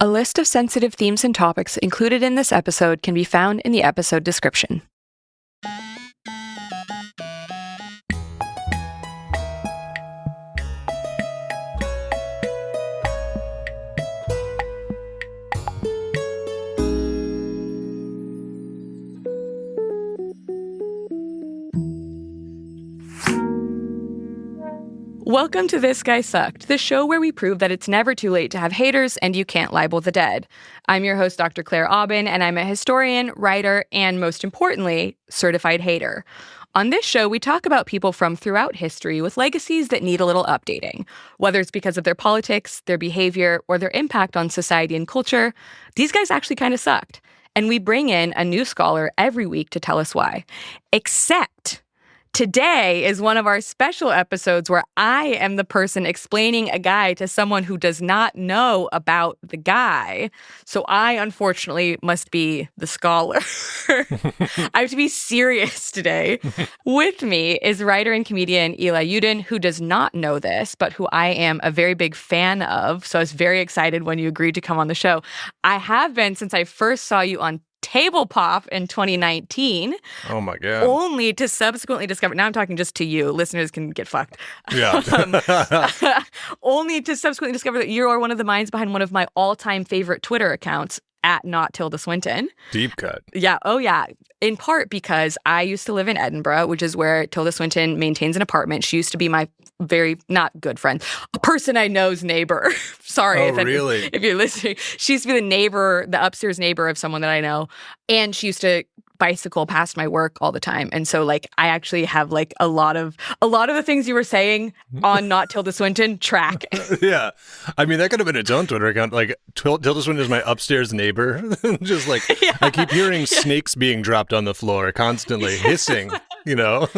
A list of sensitive themes and topics included in this episode can be found in the episode description. Welcome to This Guy Sucked, the show where we prove that it's never too late to have haters and you can't libel the dead. I'm your host, Dr. Claire Aubin, and I'm a historian, writer, and most importantly, certified hater. On this show, we talk about people from throughout history with legacies that need a little updating. Whether it's because of their politics, their behavior, or their impact on society and culture, these guys actually kind of sucked. And we bring in a new scholar every week to tell us why. Except today is one of our special episodes where I am the person explaining a guy to someone who does not know about the guy. So I, unfortunately, must be the scholar. I have to be serious today. With me is writer and comedian Eli Yudin, who does not know this, but who I am a very big fan of. So I was very excited when you agreed to come on the show. I have been since I first saw you on Table Pop in 2019. Oh my God. Only to subsequently discover, now I'm talking just to you, listeners can get fucked. Yeah. Only to subsequently discover that you are one of the minds behind one of my all-time favorite Twitter accounts, at Not Tilda Swinton. Deep cut. Yeah. Oh, yeah. In part because I used to live in Edinburgh, which is where Tilda Swinton maintains an apartment. She used to be my very not good friend, a person I know's neighbor. Sorry. Really? If you're listening. She used to be the neighbor, the upstairs neighbor of someone that I know. And she used to bicycle past my work all the time. And so like I actually have like a lot of the things you were saying on Not Tilda Swinton track. Yeah. I mean, that could have been its own Twitter account. Like Tilda Swinton is my upstairs neighbor. Just like Yeah. I keep hearing snakes being dropped on the floor constantly, hissing, you know.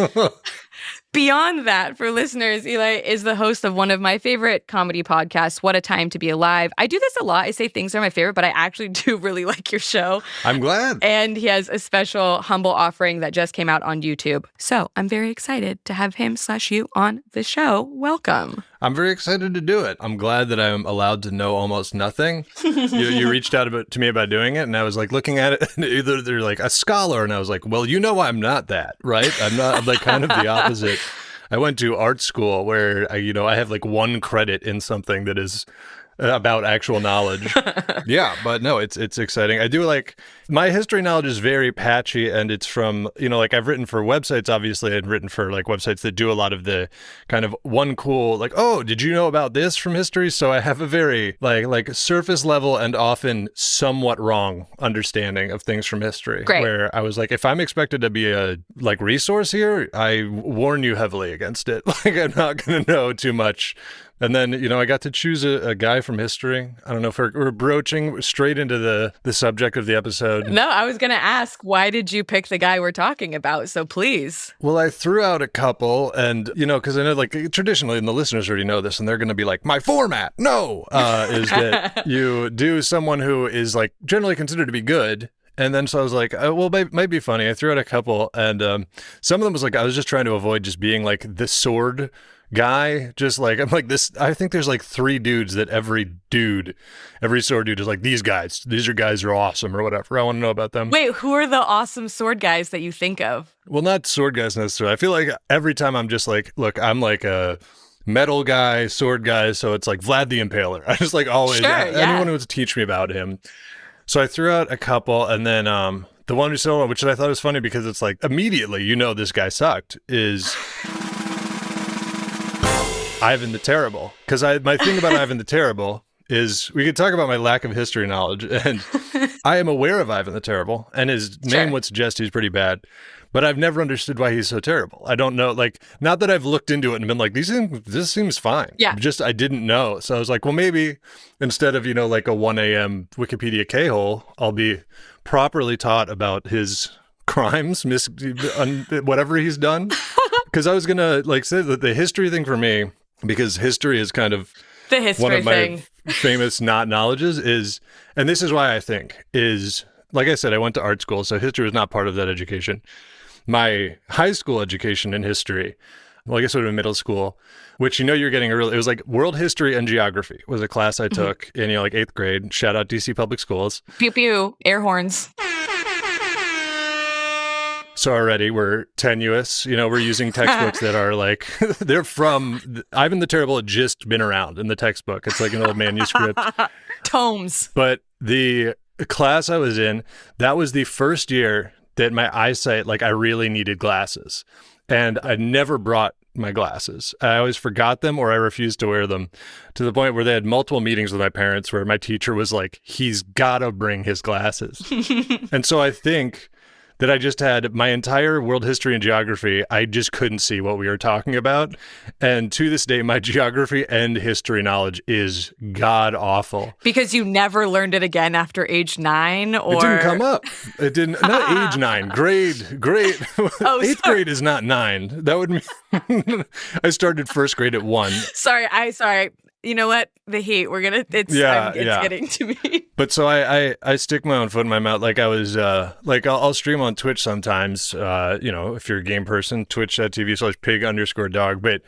Beyond that, for listeners, Eli is the host of one of my favorite comedy podcasts, What a Time to Be Alive. I do this a lot. I say things are my favorite, but I actually do really like your show. I'm glad. And he has a special humble offering that just came out on YouTube. So I'm very excited to have him/you on the show. Welcome. I'm very excited to do it. I'm glad that I'm allowed to know almost nothing. You reached out to me about doing it, and I was like looking at it, and either they're like a scholar, and I was like, well, you know, I'm not that, right? I'm like kind of the opposite. I went to art school where I have like one credit in something that is about actual knowledge. Yeah, but no, it's exciting. I do like, my history knowledge is very patchy, and it's from, like I've written for websites, obviously. I've written for like websites that do a lot of the kind of one cool, like, oh, did you know about this from history? So I have a very like surface level and often somewhat wrong understanding of things from history. Great. Where I was like, if I'm expected to be a like resource here, I warn you heavily against it. Like I'm not going to know too much. And then, I got to choose a guy from history. I don't know if we're broaching straight into the subject of the episode. No, I was going to ask, why did you pick the guy we're talking about? So please. Well, I threw out a couple and, because I know like traditionally, and the listeners already know this, and they're going to be like, my format, no, is that you do someone who is like generally considered to be good. And then so I was like, oh, well, might be funny. I threw out a couple, and some of them was like, I was just trying to avoid just being like the sword guy. Just like, I'm like this, I think there's like three dudes that every sword dude is like, these are guys who are awesome or whatever. I want to know about them. Wait, who are the awesome sword guys that you think of? Well, not sword guys necessarily. I feel like every time I'm just like, look, I'm like a metal guy, sword guy. So it's like Vlad the Impaler. I just like always, anyone who wants to teach me about him. So I threw out a couple, and then the one who said, which I thought was funny because it's like immediately, this guy sucked, is Ivan the Terrible. Because my thing about Ivan the Terrible is we could talk about my lack of history knowledge, and I am aware of Ivan the Terrible, and his name would suggest he's pretty bad, but I've never understood why he's so terrible. I don't know, like, not that I've looked into it and been like, this seems fine. Yeah. Just, I didn't know. So I was like, well, maybe instead of, like a 1 a.m. Wikipedia K-hole, I'll be properly taught about his crimes, whatever he's done. Because I was going to, like, say that the history thing for me, because history is kind of the history one of my thing. Famous not knowledges is, and this is why I think, is, like I said, I went to art school, so history was not part of that education. My high school education in history, well, I guess it would have been middle school, which, you're getting it was like world history and geography was a class I took in, like 8th grade. Shout out DC Public Schools. Pew pew, air horns. So already we're tenuous, we're using textbooks that are like, they're from, Ivan the Terrible had just been around in the textbook. It's like an old manuscript. Tomes. But the class I was in, that was the first year that my eyesight, like I really needed glasses. And I never brought my glasses. I always forgot them or I refused to wear them, to the point where they had multiple meetings with my parents where my teacher was like, he's got to bring his glasses. And so I think that I just had my entire world history and geography. I just couldn't see what we were talking about. And to this day, my geography and history knowledge is god awful. Because you never learned it again after age 9? Or... It didn't come up. It didn't, not age 9, grade. Oh, 8th grade is not 9. That would mean I started 1st grade at 1. Sorry. You know what? The heat. It's getting to me. But so I stick my own foot in my mouth. Like I was, I'll stream on Twitch sometimes, if you're a game person, twitch.tv/pig_dog. But,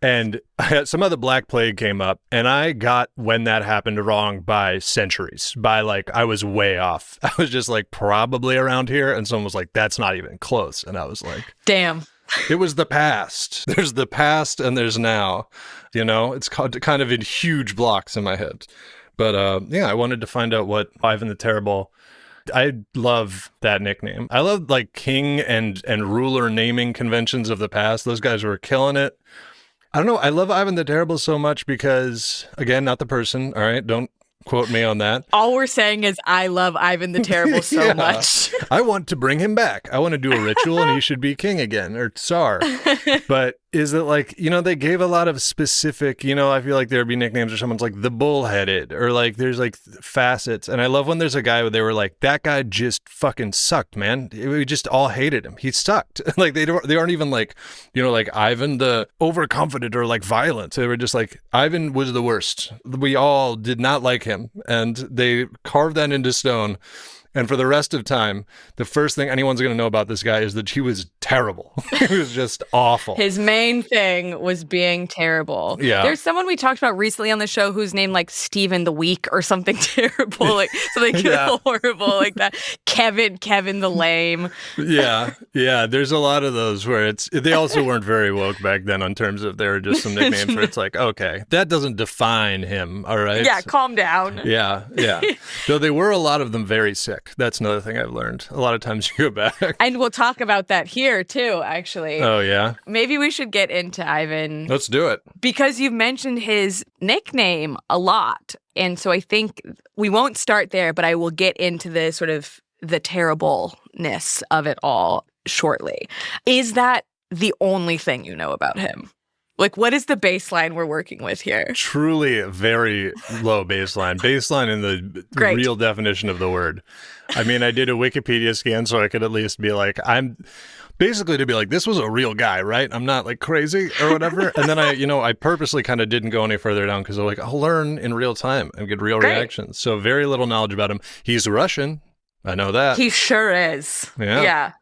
and some of the Black Plague came up and I got when that happened wrong by centuries, by like, I was way off. I was just like, probably around here. And someone was like, that's not even close. And I was like, damn. It was the past. There's the past and there's now. It's kind of in huge blocks in my head. But I wanted to find out what Ivan the Terrible. I love that nickname. I love like king and ruler naming conventions of the past. Those guys were killing it. I don't know. I love Ivan the Terrible so much because, again, not the person. All right, don't quote me on that. All we're saying is I love Ivan the Terrible so much. I want to bring him back. I want to do a ritual and he should be king again or Tsar. But is it like, they gave a lot of specific, I feel like there'd be nicknames or someone's like the bullheaded or like there's like facets. And I love when there's a guy where they were like, that guy just fucking sucked, man. We just all hated him. He sucked. Like they aren't even like, like Ivan the overconfident or like violent. They were just like, Ivan was the worst. We all did not like him. And they carved that into stone. And for the rest of time, the first thing anyone's going to know about this guy is that he was terrible. He was just awful. His main thing was being terrible. Yeah. There's someone we talked about recently on the show who's named like Stephen the Weak or something terrible, like something horrible like that. Kevin the Lame. Yeah. There's a lot of those where they also weren't very woke back then in terms of there were just some nicknames where it's like, okay, that doesn't define him. All right. Yeah. Calm down. Yeah. Though they were a lot of them very sick. That's another thing I've learned. A lot of times you go back. And we'll talk about that here too, actually. Oh, yeah? Maybe we should get into Ivan. Let's do it. Because you've mentioned his nickname a lot. And so I think we won't start there, but I will get into the sort of the terribleness of it all shortly. Is that the only thing you know about him? Like, what is the baseline we're working with here? Truly a very low baseline. Baseline in the real definition of the word. I mean, I did a Wikipedia scan so I could at least be like, this was a real guy, right? I'm not like crazy or whatever. And then I purposely kind of didn't go any further down because I'm like, I'll learn in real time and get real reactions. So very little knowledge about him. He's Russian. I know that. He sure is. Yeah.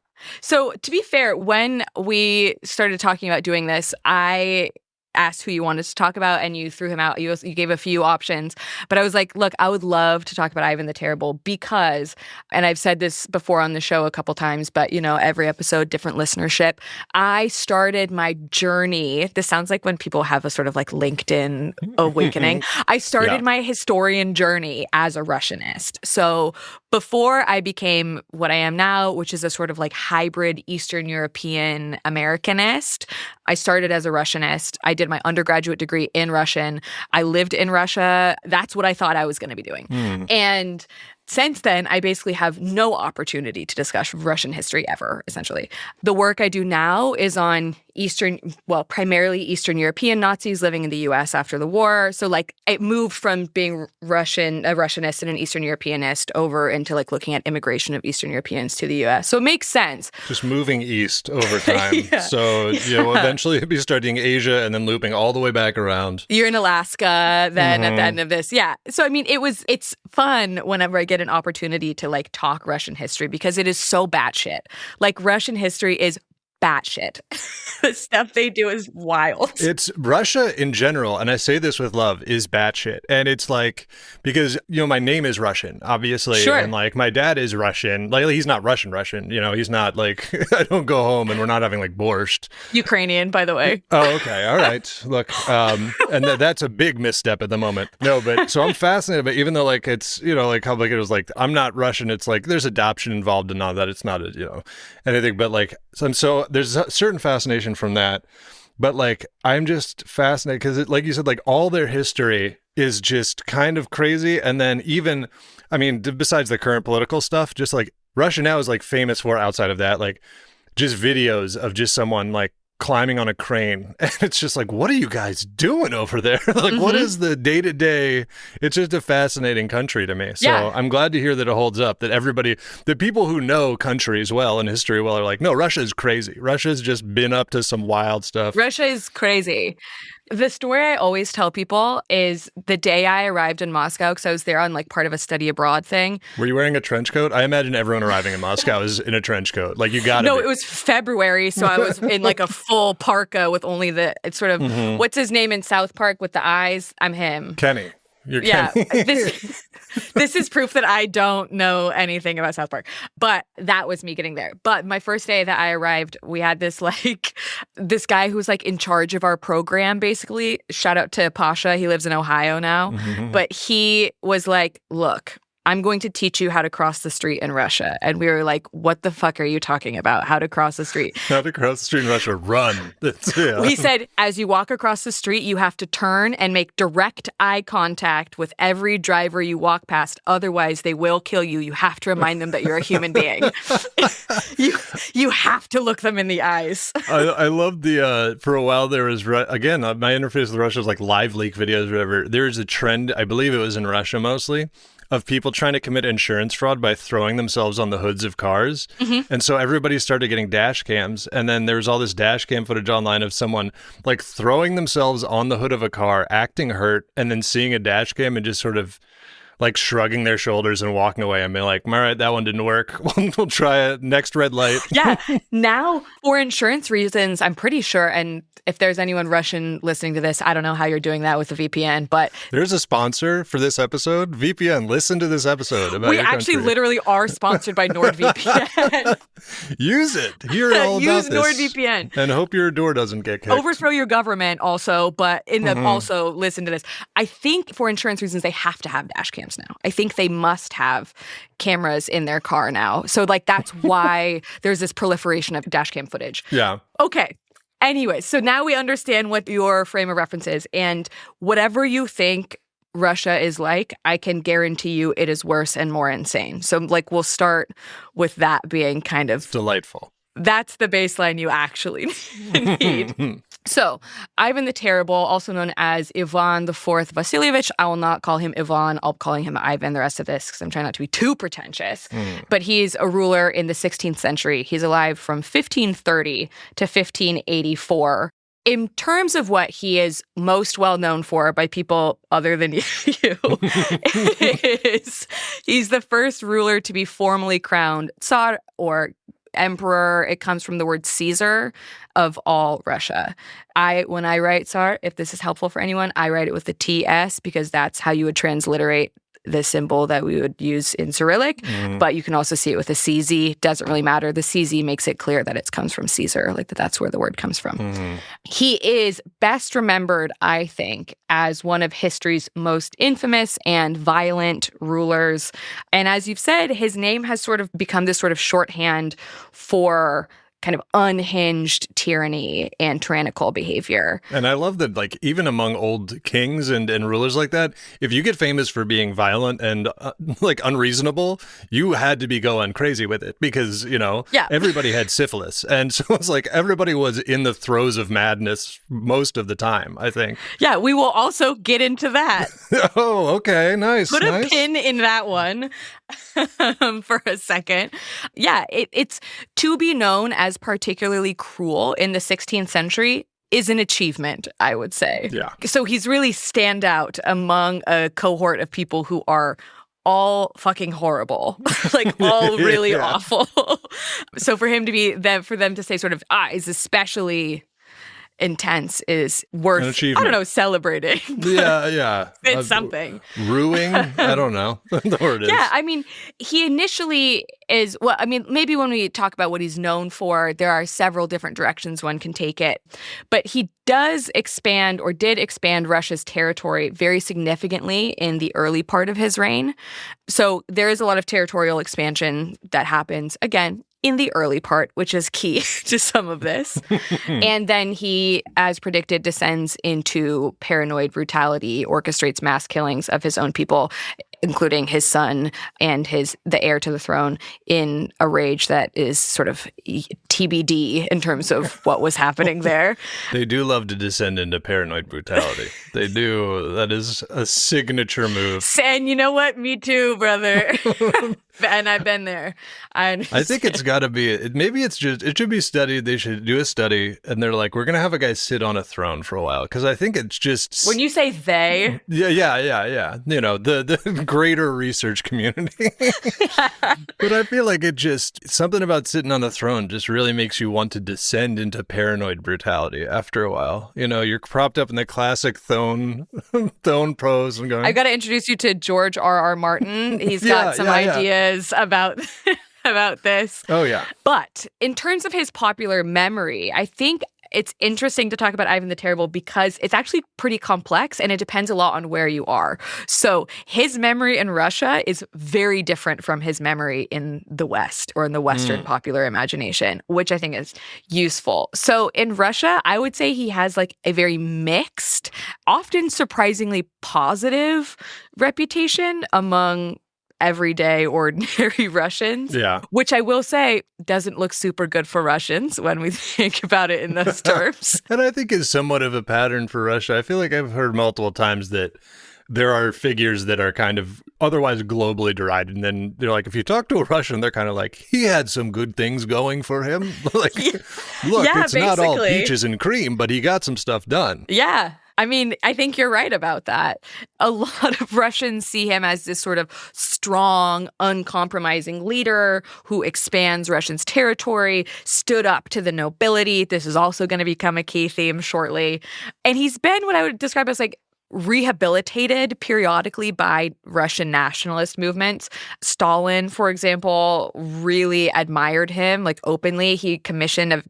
So to be fair, when we started talking about doing this, I asked who you wanted to talk about and you threw him out. You gave a few options, but I was like, look, I would love to talk about Ivan the Terrible because, and I've said this before on the show a couple times, but every episode, different listenership. I started my journey. This sounds like when people have a sort of like LinkedIn awakening. I started my historian journey as a Russianist. So before I became what I am now, which is a sort of like hybrid Eastern European Americanist, I started as a Russianist. I did my undergraduate degree in Russian. I lived in Russia. That's what I thought I was going to be doing. And since then, I basically have no opportunity to discuss Russian history ever, essentially. The work I do now is on primarily Eastern European Nazis living in the U.S. after the war. So, like, it moved from being a Russianist and an Eastern Europeanist over into, like, looking at immigration of Eastern Europeans to the U.S. So it makes sense. Just moving east over time. So, eventually you'll be studying Asia and then looping all the way back around. You're in Alaska then at the end of this. Yeah. So, I mean, it's fun whenever I get an opportunity to, like, talk Russian history because it is so batshit. Like, Russian history is batshit. The stuff they do is wild. It's Russia in general, and I say this with love, is batshit. And it's like, because, my name is Russian, obviously. Sure. And like, my dad is Russian. Like, he's not Russian, he's not like, I don't go home and we're not having like borscht. Ukrainian, by the way. Oh, okay. All right. Look, and that's a big misstep at the moment. No, but so I'm fascinated, but even though like it's, like how like it was like, I'm not Russian. It's like, there's adoption involved in all that. It's not anything, but like, so there's a certain fascination from that. But like, I'm just fascinated because, like you said, like all their history is just kind of crazy. And then even, besides the current political stuff, just like Russia now is like famous for, outside of that, like just videos of just someone like climbing on a crane. And it's just like, what are you guys doing over there? Like, what is the day-to-day? It's just a fascinating country to me. So I'm glad to hear that it holds up, that the people who know countries well and history well are like, no, Russia is crazy. Russia's just been up to some wild stuff. Russia is crazy. The story I always tell people is the day I arrived in Moscow, because I was there on like part of a study abroad thing. Were you wearing a trench coat? I imagine everyone arriving in Moscow is in a trench coat. Like, you got No, it was February, so I was in like a full parka with only it's sort of, what's his name in South Park with the eyes? I'm him. Kenny. You're Kenny. This is proof that I don't know anything about South Park. But that was me getting there. But my first day that I arrived, we had this guy who's like in charge of our program, basically. Shout out to Pasha. He lives in Ohio now. But he was like, look, I'm going to teach you how to cross the street in Russia. And we were like, what the fuck are you talking about? How to cross the street? How to cross the street in Russia? Run. He said, as you walk across the street, you have to turn and make direct eye contact with every driver you walk past. Otherwise, they will kill you. You have to remind them that you're a human being. You have to look them in the eyes. I love for a while there was, again, my interface with Russia was like live leak videos or whatever. There was a trend, I believe it was in Russia mostly, of people trying to commit insurance fraud by throwing themselves on the hoods of cars. And so everybody started getting dash cams. And then there was all this dash cam footage online of someone like throwing themselves on the hood of a car, acting hurt, and then seeing a dash cam and just sort of like shrugging their shoulders and walking away and being like, all right, that one didn't work. We'll try it. Next red light. Yeah. Now, for insurance reasons, I'm pretty sure, and if there's anyone Russian listening to this, I don't know how you're doing that with a VPN, but there's a sponsor for this episode. VPN, listen to this episode about we your actually country. Literally are sponsored by NordVPN. Use it. Hear all about Use this. NordVPN. And hope your door doesn't get kicked. Overthrow your government also, but also listen to this. I think for insurance reasons, they have to have dash cams now. I think they must have cameras in their car now. So like that's why there's this proliferation of dash cam footage. Yeah. Okay. Anyway, so now we understand what your frame of reference is. And whatever you think Russia is like, I can guarantee you it is worse and more insane. So like we'll start with that being kind of delightful. That's the baseline you actually need. So, Ivan the Terrible, also known as Ivan IV Vasilievich, I will not call him Ivan, I'll call him Ivan the rest of this because I'm trying not to be too pretentious. But he's a ruler in the 16th century. He's alive from 1530 to 1584. In terms of what he is most well known for by people other than you, is he's the first ruler to be formally crowned Tsar or emperor. It comes from the word Caesar of all Russia. When I write Tsar, if this is helpful for anyone, I write it with the TS because that's how you would transliterate the symbol that we would use in Cyrillic. But you can also see it with a CZ. Doesn't really matter. The CZ makes it clear that it comes from Caesar, like that's where the word comes from. He is best remembered, I think, as one of history's most infamous and violent rulers. And as you've said, his name has sort of become this sort of shorthand for kind of unhinged tyranny and tyrannical behavior. And I love that, like, even among old kings and rulers like that, if you get famous for being violent and, like, unreasonable, you had to be going crazy with it because, everybody had syphilis. And so it's like everybody was in the throes of madness most of the time, I think. Yeah, we will also get into that. Oh, okay. Nice. Put a pin in that one for a second. Yeah, it's to be known as particularly cruel in the 16th century is an achievement, I would say. Yeah. So he's really stand out among a cohort of people who are all fucking horrible, like all really awful. So for him to be them, for them to say sort of, is especially intense is worth, I don't know, celebrating. Yeah. It's something. Ruining? I don't know the word is. Yeah, I mean, he initially is, well, I mean, maybe when we talk about what he's known for, there are several different directions one can take it. But he does expand or did expand Russia's territory very significantly in the early part of his reign. So there is a lot of territorial expansion that happens, again, in the early part, which is key to some of this. And then he, as predicted, descends into paranoid brutality, orchestrates mass killings of his own people, including his son and the heir to the throne, in a rage that is sort of TBD in terms of what was happening there. They do love to descend into paranoid brutality. They do. That is a signature move. And you know what? Me too, brother. And I've been there. I think it's got to be, maybe it's just, it should be studied. They should do a study and they're like, we're going to have a guy sit on a throne for a while. Because I think it's just. When you say they. Yeah. You know, the greater research community. But I feel like something about sitting on a throne just really makes you want to descend into paranoid brutality after a while. You know, you're propped up in the classic Thone pose and going. I got to introduce you to George R.R. Martin. He's got some ideas about this. Oh, yeah. But in terms of his popular memory, I think it's interesting to talk about Ivan the Terrible because it's actually pretty complex and it depends a lot on where you are. So his memory in Russia is very different from his memory in the West or in the Western popular imagination, which I think is useful. So in Russia, I would say he has like a very mixed, often surprisingly positive reputation among everyday, ordinary Russians. Yeah. Which I will say doesn't look super good for Russians when we think about it in those terms. And I think is somewhat of a pattern for Russia. I feel like I've heard multiple times that there are figures that are kind of otherwise globally derided. And then they're like, if you talk to a Russian, they're kind of like, he had some good things going for him. Look, it's not all peaches and cream, but he got some stuff done. Yeah. I mean, I think you're right about that. A lot of Russians see him as this sort of strong, uncompromising leader who expands Russia's territory, stood up to the nobility. This is also going to become a key theme shortly. And he's been what I would describe as like rehabilitated periodically by Russian nationalist movements. Stalin, for example, really admired him, like openly. He commissioned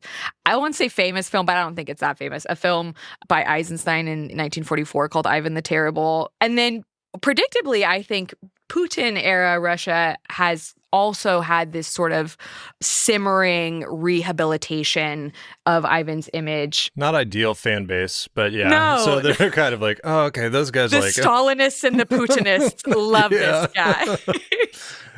I won't say famous film, but I don't think it's that famous, a film by Eisenstein in 1944 called Ivan the Terrible. And then predictably, I think Putin-era Russia has also had this sort of simmering rehabilitation of Ivan's image. Not ideal fan base, but yeah. No. So they're kind of like, oh, okay, those guys the like Stalinists and the Putinists love this guy.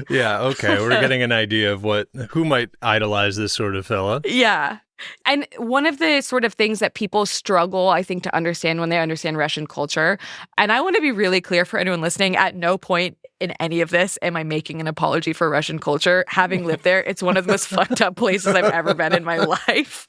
Yeah, okay. We're getting an idea of who might idolize this sort of fella. Yeah. And one of the sort of things that people struggle, I think, to understand when they understand Russian culture, and I want to be really clear for anyone listening, at no point in any of this am I making an apology for Russian culture. Having lived there, it's one of the most fucked up places I've ever been in my life.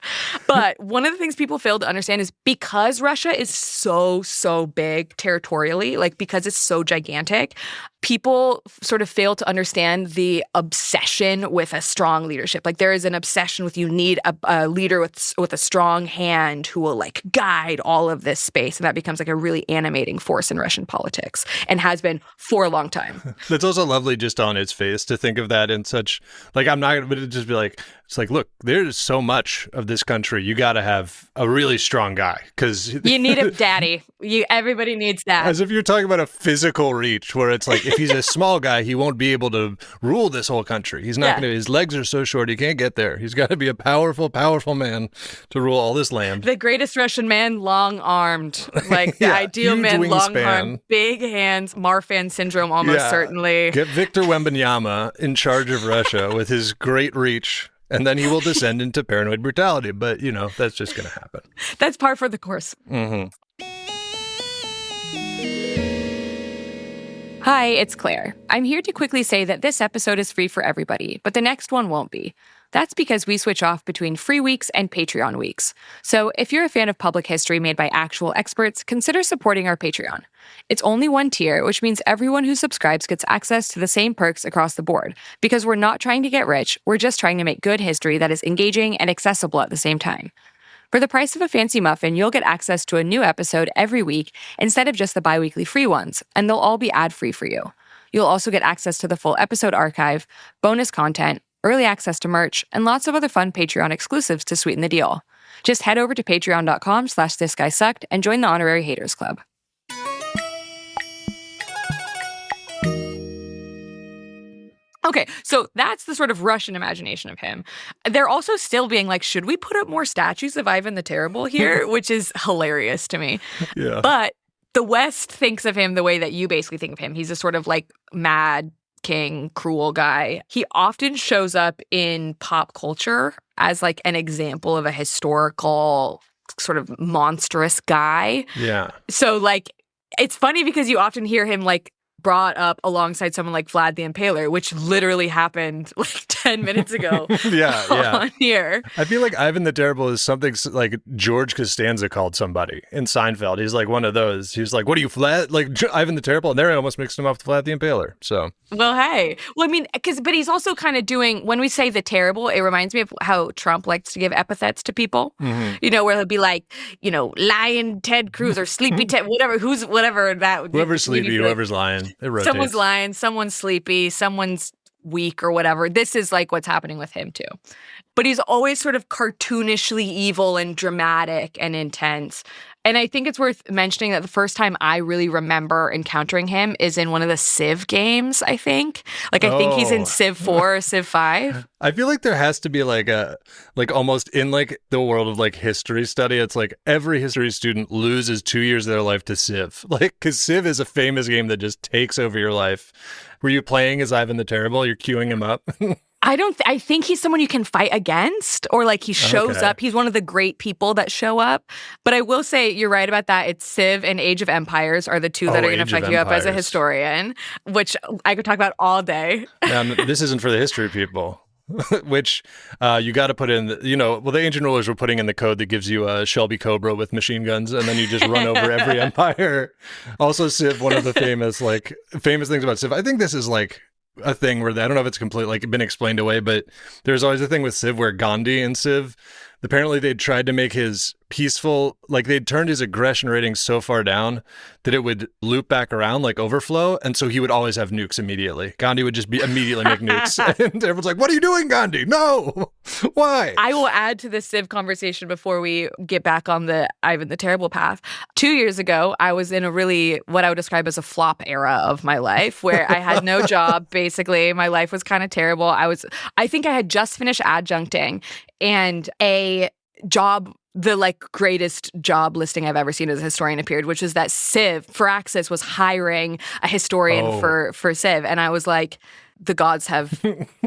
But one of the things people fail to understand is because Russia is so big territorially, like because it's so gigantic, people sort of fail to understand the obsession with a strong leadership. Like there is an obsession with you need a leader with a strong hand who will like guide all of this space. And that becomes like a really animating force in Russian politics and has been for a long time. That's also lovely just on its face to think of that in such, like, I'm not going to just be like, it's like, look, there's so much of this country. You got to have a really strong guy because you need a daddy. Everybody needs that. As if you're talking about a physical reach where it's like, if he's a small guy, he won't be able to rule this whole country. He's not going to, his legs are so short, he can't get there. He's got to be a powerful man to rule all this land. The greatest Russian man, long-armed. Like the ideal man, long-armed, big hands, Marfan syndrome almost certainly. Get Victor Wembanyama in charge of Russia with his great reach. And then he will descend into paranoid brutality. But, you know, that's just going to happen. That's par for the course. Mm-hmm. Hi, it's Claire. I'm here to quickly say that this episode is free for everybody, but the next one won't be. That's because we switch off between free weeks and Patreon weeks. So if you're a fan of public history made by actual experts, consider supporting our Patreon. It's only one tier, which means everyone who subscribes gets access to the same perks across the board. Because we're not trying to get rich, we're just trying to make good history that is engaging and accessible at the same time. For the price of a fancy muffin, you'll get access to a new episode every week instead of just the bi-weekly free ones, and they'll all be ad-free for you. You'll also get access to the full episode archive, bonus content, early access to merch, and lots of other fun Patreon exclusives to sweeten the deal. Just head over to patreon.com/thisguysucked and join the Honorary Haters Club. Okay, so that's the sort of Russian imagination of him. They're also still being like, should we put up more statues of Ivan the Terrible here? Which is hilarious to me. Yeah. But the West thinks of him the way that you basically think of him. He's a sort of like mad king, cruel guy. He often shows up in pop culture as like an example of a historical sort of monstrous guy. Yeah. So like, it's funny because you often hear him like brought up alongside someone like Vlad the Impaler, which literally happened like 10 minutes ago on here. I feel like Ivan the Terrible is something like George Costanza called somebody in Seinfeld. He's like one of those. He was like, what are you, Vlad? Like Ivan the Terrible? And they almost mixed him up with Vlad the Impaler. So. Well, hey. Well, I mean, but he's also kind of doing, when we say the terrible, it reminds me of how Trump likes to give epithets to people. Mm-hmm. You know, where he'll be like, you know, lying Ted Cruz or sleepy Ted, whatever that. Whoever's sleepy, whoever's lying. It rotates. Someone's lying, someone's sleepy, someone's weak or whatever. This is like what's happening with him too. But he's always sort of cartoonishly evil and dramatic and intense. And I think it's worth mentioning that the first time I really remember encountering him is in one of the Civ games, I think. Like, I think he's in Civ 4 or Civ 5. I feel like there has to be like almost in like the world of like history study, it's like every history student loses 2 years of their life to Civ. Like, because Civ is a famous game that just takes over your life. Were you playing as Ivan the Terrible? You're queuing him up? I think he's someone you can fight against, or like he shows up. He's one of the great people that show up. But I will say you're right about that. It's Civ and Age of Empires are the two that are going to fuck you up as a historian, which I could talk about all day. This isn't for the history people. Which you got to put in, the ancient rulers were putting in the code that gives you a Shelby Cobra with machine guns, and then you just run over every empire. Also, Civ, one of the famous things about Civ. I think this is like a thing where I don't know if it's completely like been explained away, but there's always a thing with Civ where Gandhi in Civ, apparently they'd tried to make his peaceful, like they'd turned his aggression rating so far down that it would loop back around like overflow, and so he would always have nukes immediately. Gandhi would just immediately make nukes, and everyone's like, what are you doing, Gandhi? No! Why? I will add to the Civ conversation before we get back on the Ivan the Terrible path. 2 years ago, I was in a really, what I would describe as a flop era of my life, where I had no job, basically. My life was kind of terrible. I think I had just finished adjuncting, and a job, the like greatest job listing I've ever seen as a historian appeared, which is that Firaxis was hiring a historian for Civ. And I was like, the gods have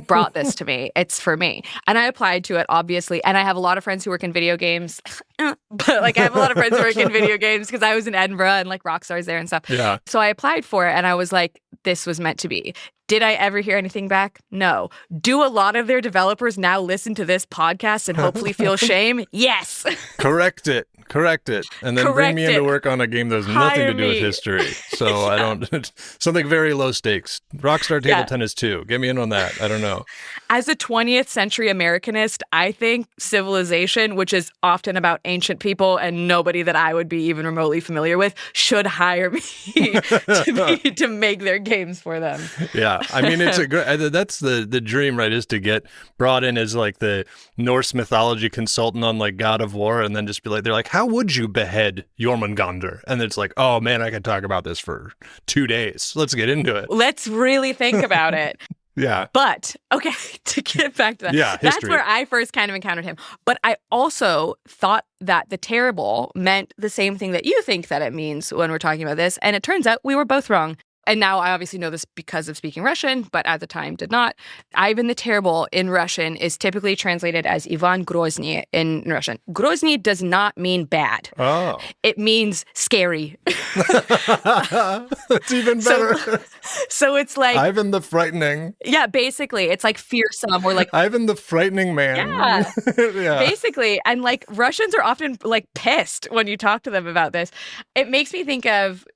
brought this to me. It's for me. And I applied to it, obviously. And I have a lot of friends who work in video games. But like I have a lot of friends who work in video games because I was in Edinburgh and like Rockstar's there and stuff. Yeah. So I applied for it and I was like, this was meant to be. Did I ever hear anything back? No. Do a lot of their developers now listen to this podcast and hopefully feel shame? Yes. Correct it. And then bring me into work on a game that has nothing to do with history. So I don't, something very low stakes. Rockstar Table Tennis 2. Get me in on that. I don't know. As a 20th century Americanist, I think Civilization, which is often about ancient people and nobody that I would be even remotely familiar with, should hire me to make their games for them. Yeah. I mean, it's that's the dream, right? Is to get brought in as like the Norse mythology consultant on like God of War, and then just be like, they're like, how would you behead Jormungandr? And it's like, oh man, I could talk about this for 2 days. Let's get into it. Let's really think about it. Yeah. But, okay, to get back to that. Yeah, that's where I first kind of encountered him. But I also thought that the terrible meant the same thing that you think that it means when we're talking about this. And it turns out we were both wrong. and now I obviously know this because of speaking Russian, but at the time did not. Ivan the Terrible in Russian is typically translated as Ivan Grozny in Russian. Grozny does not mean bad. Oh. It means scary. That's even better. So it's like Ivan the Frightening. Yeah, basically. It's like fearsome or like Ivan the Frightening Man. Yeah. Yeah. Basically. And like Russians are often like pissed when you talk to them about this. It makes me think of,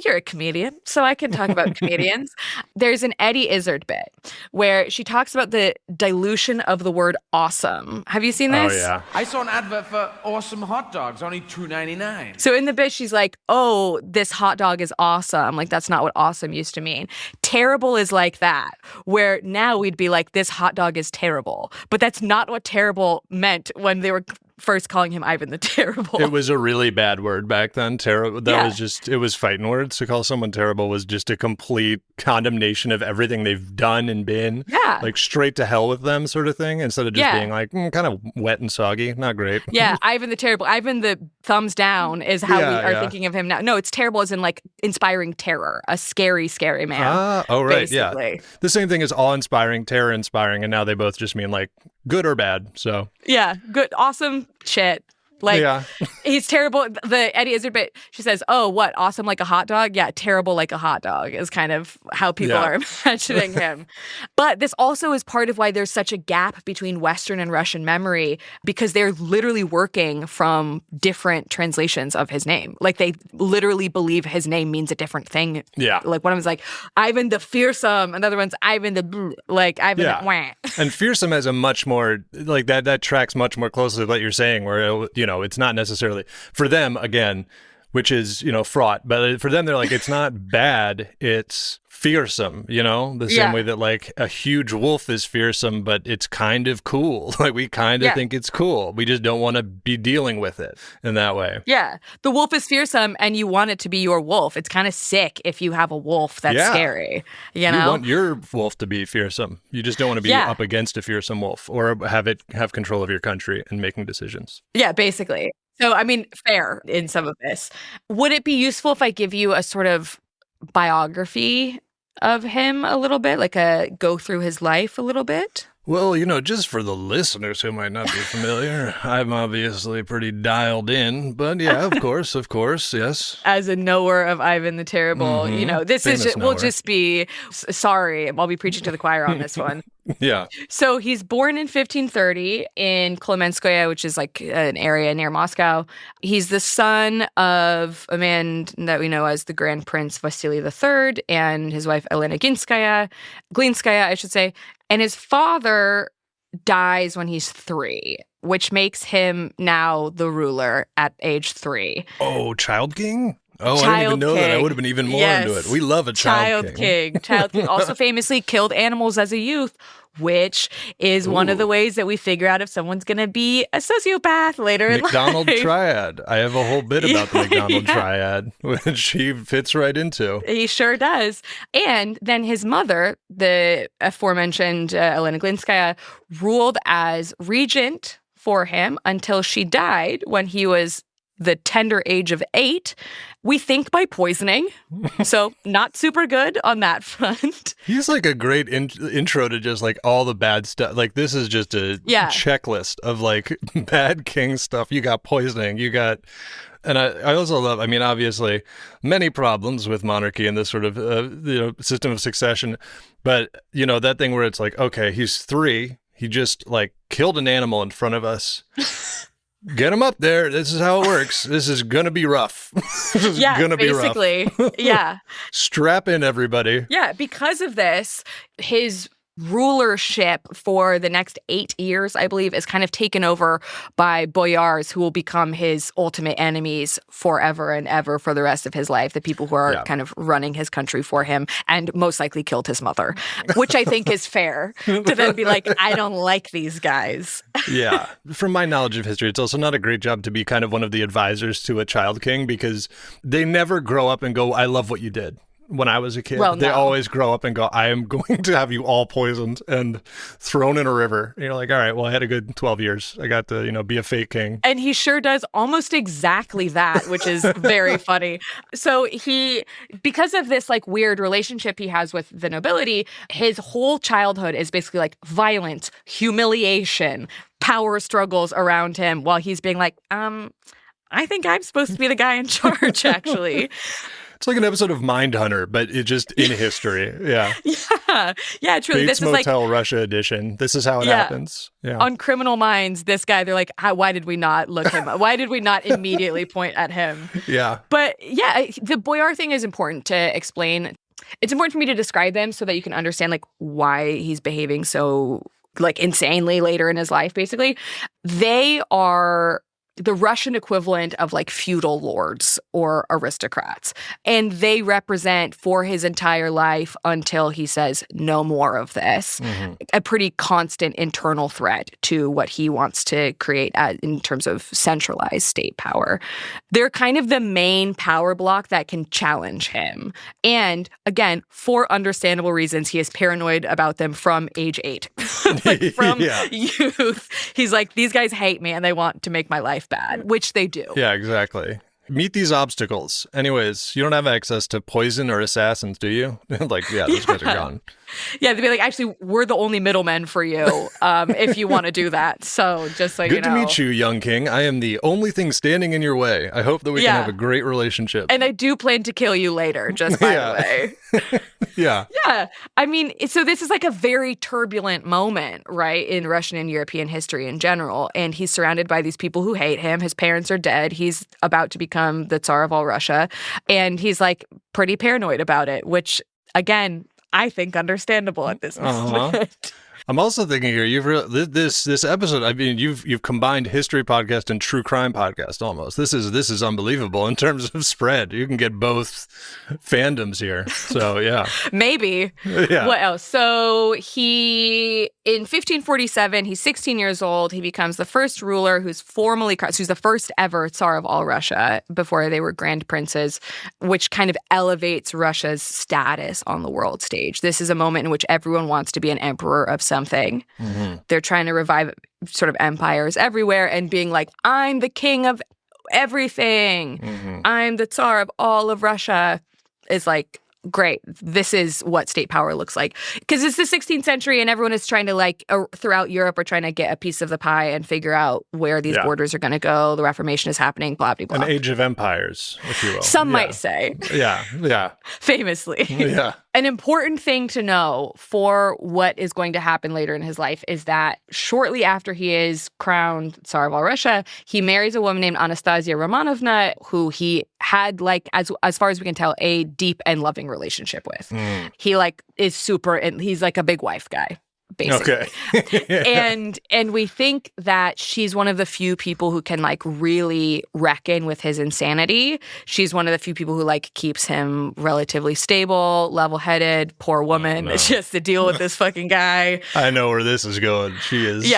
you're a comedian, so I can talk about comedians. There's an Eddie Izzard bit where she talks about the dilution of the word awesome. Have you seen this? Oh, yeah. I saw an advert for awesome hot dogs, only $2.99. So in the bit, she's like, oh, this hot dog is awesome. Like, that's not what awesome used to mean. Terrible is like that, where now we'd be like, this hot dog is terrible. But that's not what terrible meant when they were first calling him Ivan the Terrible. It was a really bad word back then. Terrible. That was just, it was fighting words. To call someone terrible was just a complete condemnation of everything they've done and been. Yeah. Like straight to hell with them sort of thing, instead of just being like, kind of wet and soggy. Not great. Yeah, Ivan the Terrible. Ivan the thumbs down is how we are thinking of him now. No, it's terrible as in like inspiring terror. A scary, scary man. Oh, right. Basically. Yeah. The same thing as awe-inspiring, terror-inspiring, and now they both just mean like good or bad. So yeah, good, awesome shit. Like, he's terrible. The Eddie Izzard bit, she says, oh, what, awesome like a hot dog? Yeah, terrible like a hot dog is kind of how people are imagining him. But this also is part of why there's such a gap between Western and Russian memory, because they're literally working from different translations of his name. Like, they literally believe his name means a different thing. Yeah. Like, one of them's like, Ivan the Fearsome. Another one's Ivan the, like, Ivan the wah. And fearsome has a much more, like, that tracks much more closely to what you're saying, where, it's not necessarily for them, again, which is, fraught, but for them, they're like, it's not bad, it's fearsome, the same way that like a huge wolf is fearsome, but it's kind of cool. Like, we kind of think it's cool. We just don't want to be dealing with it in that way. Yeah. The wolf is fearsome and you want it to be your wolf. It's kind of sick if you have a wolf that's scary. You want your wolf to be fearsome. You just don't want to be up against a fearsome wolf or have control of your country and making decisions. Yeah, basically. So, I mean, fair in some of this. Would it be useful if I give you a sort of biography of him a little bit, like a go through his life a little bit? Well, just for the listeners who might not be familiar, I'm obviously pretty dialed in, but yeah, of course, yes. As a knower of Ivan the Terrible, this will just be, sorry, I'll be preaching to the choir on this one. Yeah. So he's born in 1530 in Klemenskoye, which is like an area near Moscow. He's the son of a man that we know as the Grand Prince Vasily III and his wife Elena Glinskaya, I should say. And his father dies when he's 3, which makes him now the ruler at age 3. Oh, Child King? Oh, I didn't even know that. I would have been even more into it. We love a Child King. Child King also famously killed animals as a youth, which is one of the ways that we figure out if someone's going to be a sociopath later in life. McDonald Triad. I have a whole bit about the McDonald Triad, which he fits right into. He sure does. And then his mother, the aforementioned Elena Glinskaya, ruled as regent for him until she died when he was the tender age of 8. We think by poisoning. So not super good on that front. He's like a great intro to just like all the bad stuff. Like, this is just a checklist of like bad king stuff. You got poisoning. You got... And I also love, obviously, many problems with monarchy and this sort of system of succession. But, that thing where it's like, okay, he's 3. He just like killed an animal in front of us. Get him up there. This is how it works. This is going to be rough. This is going to be rough. Basically. Yeah. Strap in, everybody. Yeah. Because of this, his rulership for the next 8 years, I believe, is kind of taken over by boyars who will become his ultimate enemies forever and ever for the rest of his life. The people who are kind of running his country for him and most likely killed his mother, which I think is fair to then be like, I don't like these guys. Yeah. From my knowledge of history, it's also not a great job to be kind of one of the advisors to a child king, because they never grow up and go, I love what you did. when I was a kid. Well, They no. always grow up and go, I am going to have you all poisoned and thrown in a river. And you're like, all right, well, I had a good 12 years. I got to, be a fake king. And he sure does almost exactly that, which is very funny. So because of this like weird relationship he has with the nobility, his whole childhood is basically like violence, humiliation, power struggles around him while he's being like, I think I'm supposed to be the guy in charge, actually. It's like an episode of Mindhunter, but it just in history. Yeah. Yeah, truly. Bates This is like Motel Russia edition. This is how it happens. Yeah. on Criminal Minds, this guy, they're like, why did we not look him up? Why did we not immediately point at him? Yeah. But yeah, the Boyar thing is important to explain. It's important for me to describe them so that you can understand like why he's behaving so like insanely later in his life, basically. They are the Russian equivalent of like feudal lords or aristocrats. And they represent for his entire life until he says no more of this, a pretty constant internal threat to what he wants to create in terms of centralized state power. They're kind of the main power block that can challenge him. And again, for understandable reasons, he is paranoid about them from age 8. Like from youth. He's like, these guys hate me and they want to make my life bad, which they do. Yeah, exactly. Meet these obstacles. Anyways, you don't have access to poison or assassins, do you? Like, yeah, those guys are gone. Yeah, they'd be like, actually, we're the only middlemen for you if you want to do that. So just so you know. Good to meet you, young king. I am the only thing standing in your way. I hope that we can have a great relationship. And I do plan to kill you later, just by the way. Yeah. Yeah. I mean, so this is like a very turbulent moment, right, in Russian and European history in general. And he's surrounded by these people who hate him. His parents are dead. He's about to become the Tsar of all Russia. And he's like pretty paranoid about it, which, again, I think understandable at this moment. I'm also thinking here, this episode. I mean, you've combined history podcast and true crime podcast almost. This is unbelievable in terms of spread. You can get both fandoms here. So yeah, maybe. Yeah. What else? So in 1547, he's 16 years old. He becomes the first ruler who's formally crowned. So he's the first ever Tsar of all Russia before they were grand princes, which kind of elevates Russia's status on the world stage. This is a moment in which everyone wants to be an emperor of something. They're trying to revive sort of empires everywhere and being like, I'm the king of everything. I'm the Tsar of all of Russia. Is like, great. This is what state power looks like. Because it's the 16th century and everyone is trying to like, throughout Europe, are trying to get a piece of the pie and figure out where these borders are going to go. The Reformation is happening, blah, blah, blah. An age of empires, if you will. Some might say. Yeah. Famously. Yeah. An important thing to know for what is going to happen later in his life is that shortly after he is crowned Tsar of all Russia, he marries a woman named Anastasia Romanovna, who he had, like, as far as we can tell, a deep and loving relationship with. He like is super, and he's like a big wife guy, basically. Okay. and we think that she's one of the few people who can like really reckon with his insanity. She's one of the few people who like keeps him relatively stable, level-headed. Poor woman. It's just to deal with this fucking guy. I know where this is going. She is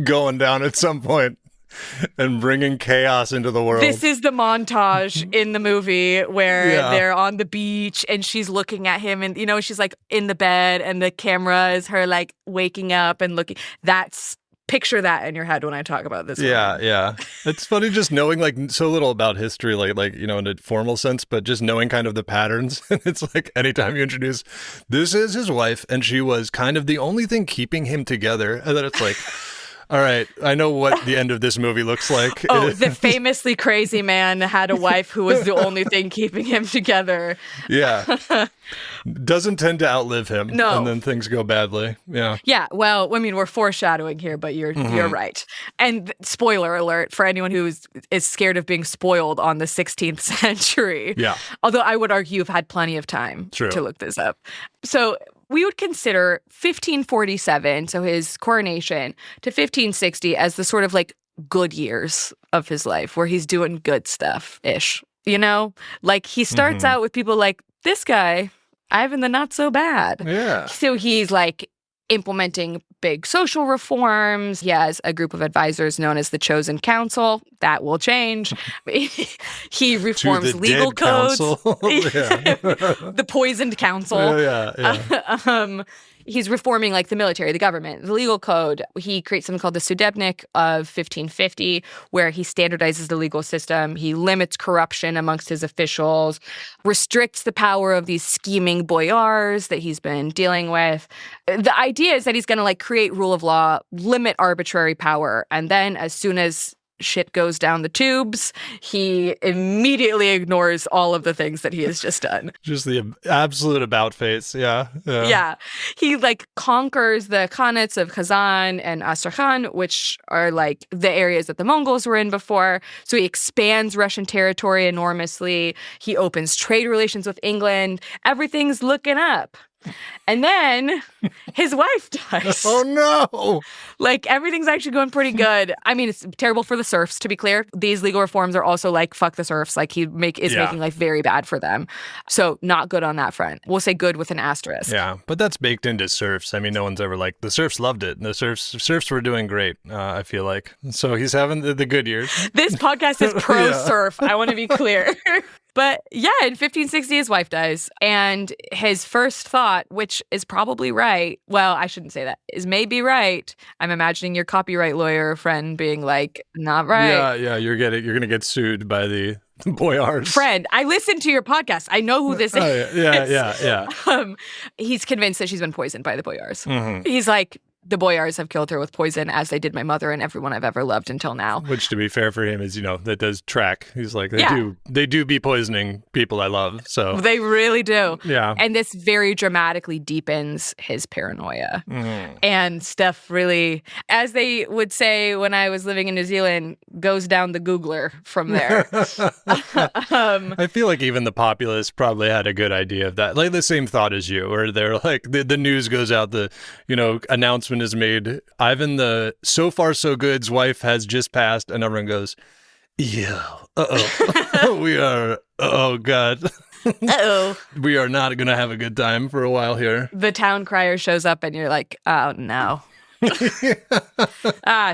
going down at some point and bringing chaos into the world. This is the montage in the movie where they're on the beach and she's looking at him and, she's like in the bed and the camera is her like waking up and looking. Picture that in your head when I talk about this. Yeah. It's funny just knowing like so little about history, like in a formal sense, but just knowing kind of the patterns. It's like anytime you introduce, this is his wife and she was kind of the only thing keeping him together. And then it's like, all right, I know what the end of this movie looks like. Oh, the famously crazy man had a wife who was the only thing keeping him together. Yeah. Doesn't tend to outlive him. No. And then things go badly. Yeah. Yeah, well, I mean, we're foreshadowing here, but you're right. And spoiler alert for anyone who is scared of being spoiled on the 16th century. Yeah. Although I would argue you've had plenty of time to look this up. So we would consider 1547, so his coronation, to 1560 as the sort of like good years of his life where he's doing good stuff-ish, Like he starts out with people like, this guy, Ivan the Not So Bad. Yeah. So he's like implementing big social reforms. He has a group of advisors known as the Chosen Council. That will change. He reforms legal codes. The Poisoned Council. Yeah. He's reforming like the military, the government, the legal code. He creates something called the Sudebnik of 1550, where he standardizes the legal system. He limits corruption amongst his officials, restricts the power of these scheming boyars that he's been dealing with. The idea is that he's going to like create rule of law, limit arbitrary power, and then as soon as shit goes down the tubes, he immediately ignores all of the things that he has just done. Just the absolute about face. Yeah. He like conquers the khanates of Kazan and Astrakhan, which are like the areas that the Mongols were in before. So he expands Russian territory enormously. He opens trade relations with England. Everything's looking up. And then his wife dies. Oh, no. Like, everything's actually going pretty good. I mean, it's terrible for the serfs, to be clear. These legal reforms are also like, fuck the serfs. Like, he is making life very bad for them. So, not good on that front. We'll say good with an asterisk. Yeah, but that's baked into serfs. I mean, no one's ever like, the serfs loved it. The serfs were doing great, I feel like. So, he's having the good years. This podcast is pro-serf. I want to be clear. But yeah, in 1560, his wife dies. And his first thought, which is probably right, well, I shouldn't say that, is maybe right. I'm imagining your copyright lawyer friend being like, not right. Yeah, you're going to get sued by the boyars. Friend, I listened to your podcast. I know who this is. Yeah. He's convinced that she's been poisoned by the boyars. Mm-hmm. He's like, the boyars have killed her with poison, as they did my mother and everyone I've ever loved until now. Which, to be fair for him, is, that does track. He's like, they do be poisoning people I love. So they really do. Yeah. And this very dramatically deepens his paranoia. Mm. And stuff really, as they would say when I was living in New Zealand, goes down the Googler from there. I feel like even the populace probably had a good idea of that. Like the same thought as you, where they're like, the news goes out, the, announcement is made. Ivan the so far so good's wife has just passed, and everyone goes, yeah, we are, oh God. We are not going to have a good time for a while here. The town crier shows up and you're like, oh no.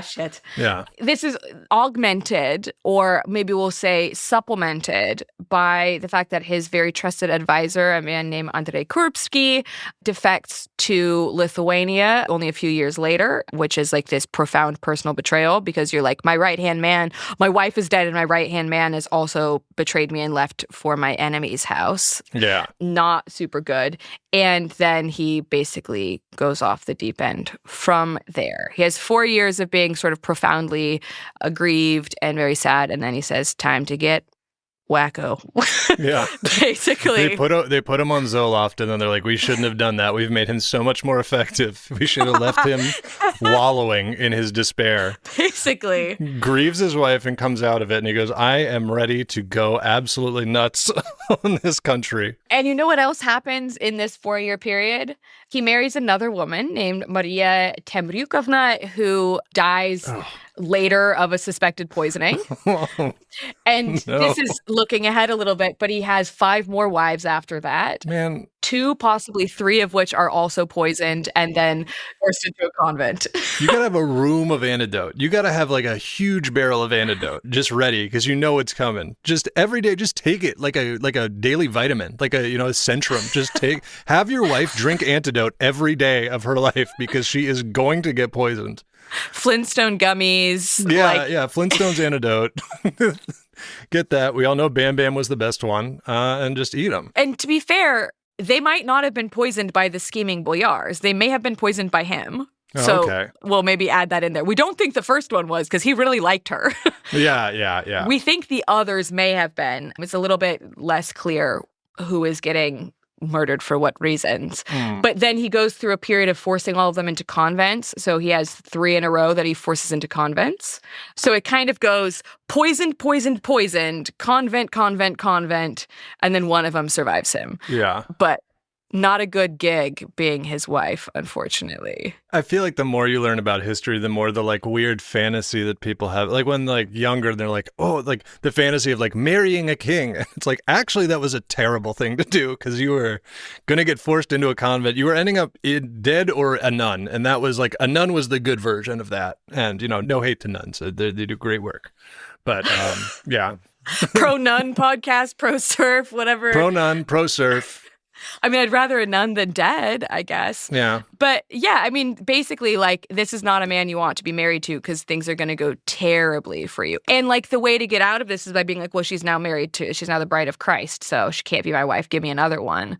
Shit. Yeah. This is augmented, or maybe we'll say supplemented, by the fact that his very trusted advisor, a man named Andrei Kurbsky, defects to Lithuania only a few years later, which is like this profound personal betrayal, because you're like, my right-hand man, my wife is dead, and my right-hand man has also betrayed me and left for my enemy's house. Yeah. Not super good. And then he basically goes off the deep end from there. He has 4 years of being sort of profoundly aggrieved and very sad, and then he says, time to get wacko. Yeah. Basically. They put him on Zoloft, and then they're like, we shouldn't have done that. We've made him so much more effective. We should have left him wallowing in his despair. Basically. Grieves his wife and comes out of it, and he goes, I am ready to go absolutely nuts on this country. And you know what else happens in this 4-year period? He marries another woman named Maria Temryukovna, who dies later of a suspected poisoning. And this is looking ahead a little bit, but he has 5 more wives after that. Man. 2, possibly 3 of which are also poisoned and then forced into a convent. You gotta have a room of antidote. You gotta have like a huge barrel of antidote just ready, because you know it's coming. Just every day, just take it like a daily vitamin, like a Centrum. Just have your wife drink antidote every day of her life, because she is going to get poisoned. Flintstone gummies. Yeah, Flintstone's antidote. Get that. We all know Bam Bam was the best one, and just eat them. And to be fair, they might not have been poisoned by the scheming boyars. They may have been poisoned by him. So we'll maybe add that in there. We don't think the first one was, because he really liked her. Yeah. We think the others may have been. It's a little bit less clear who is getting murdered for what reasons. But then he goes through a period of forcing all of them into convents. So he has 3 in a row that he forces into convents. So it kind of goes poisoned, convent, and then one of them survives him. Yeah. But not a good gig being his wife, unfortunately. I feel like the more you learn about history, the more the like weird fantasy that people have. Like when like younger, they're like, oh, like the fantasy of like marrying a king. It's like, actually, that was a terrible thing to do because you were going to get forced into a convent. You were ending up dead or a nun. And that was like, a nun was the good version of that. And, no hate to nuns. They do great work. But yeah. Pro nun podcast, pro surf, whatever. Pro nun, pro surf. I mean, I'd rather a nun than dead, I guess. Yeah. But yeah, I mean, basically, like, this is not a man you want to be married to because things are going to go terribly for you. And like, the way to get out of this is by being like, well, she's now the bride of Christ, so she can't be my wife. Give me another one,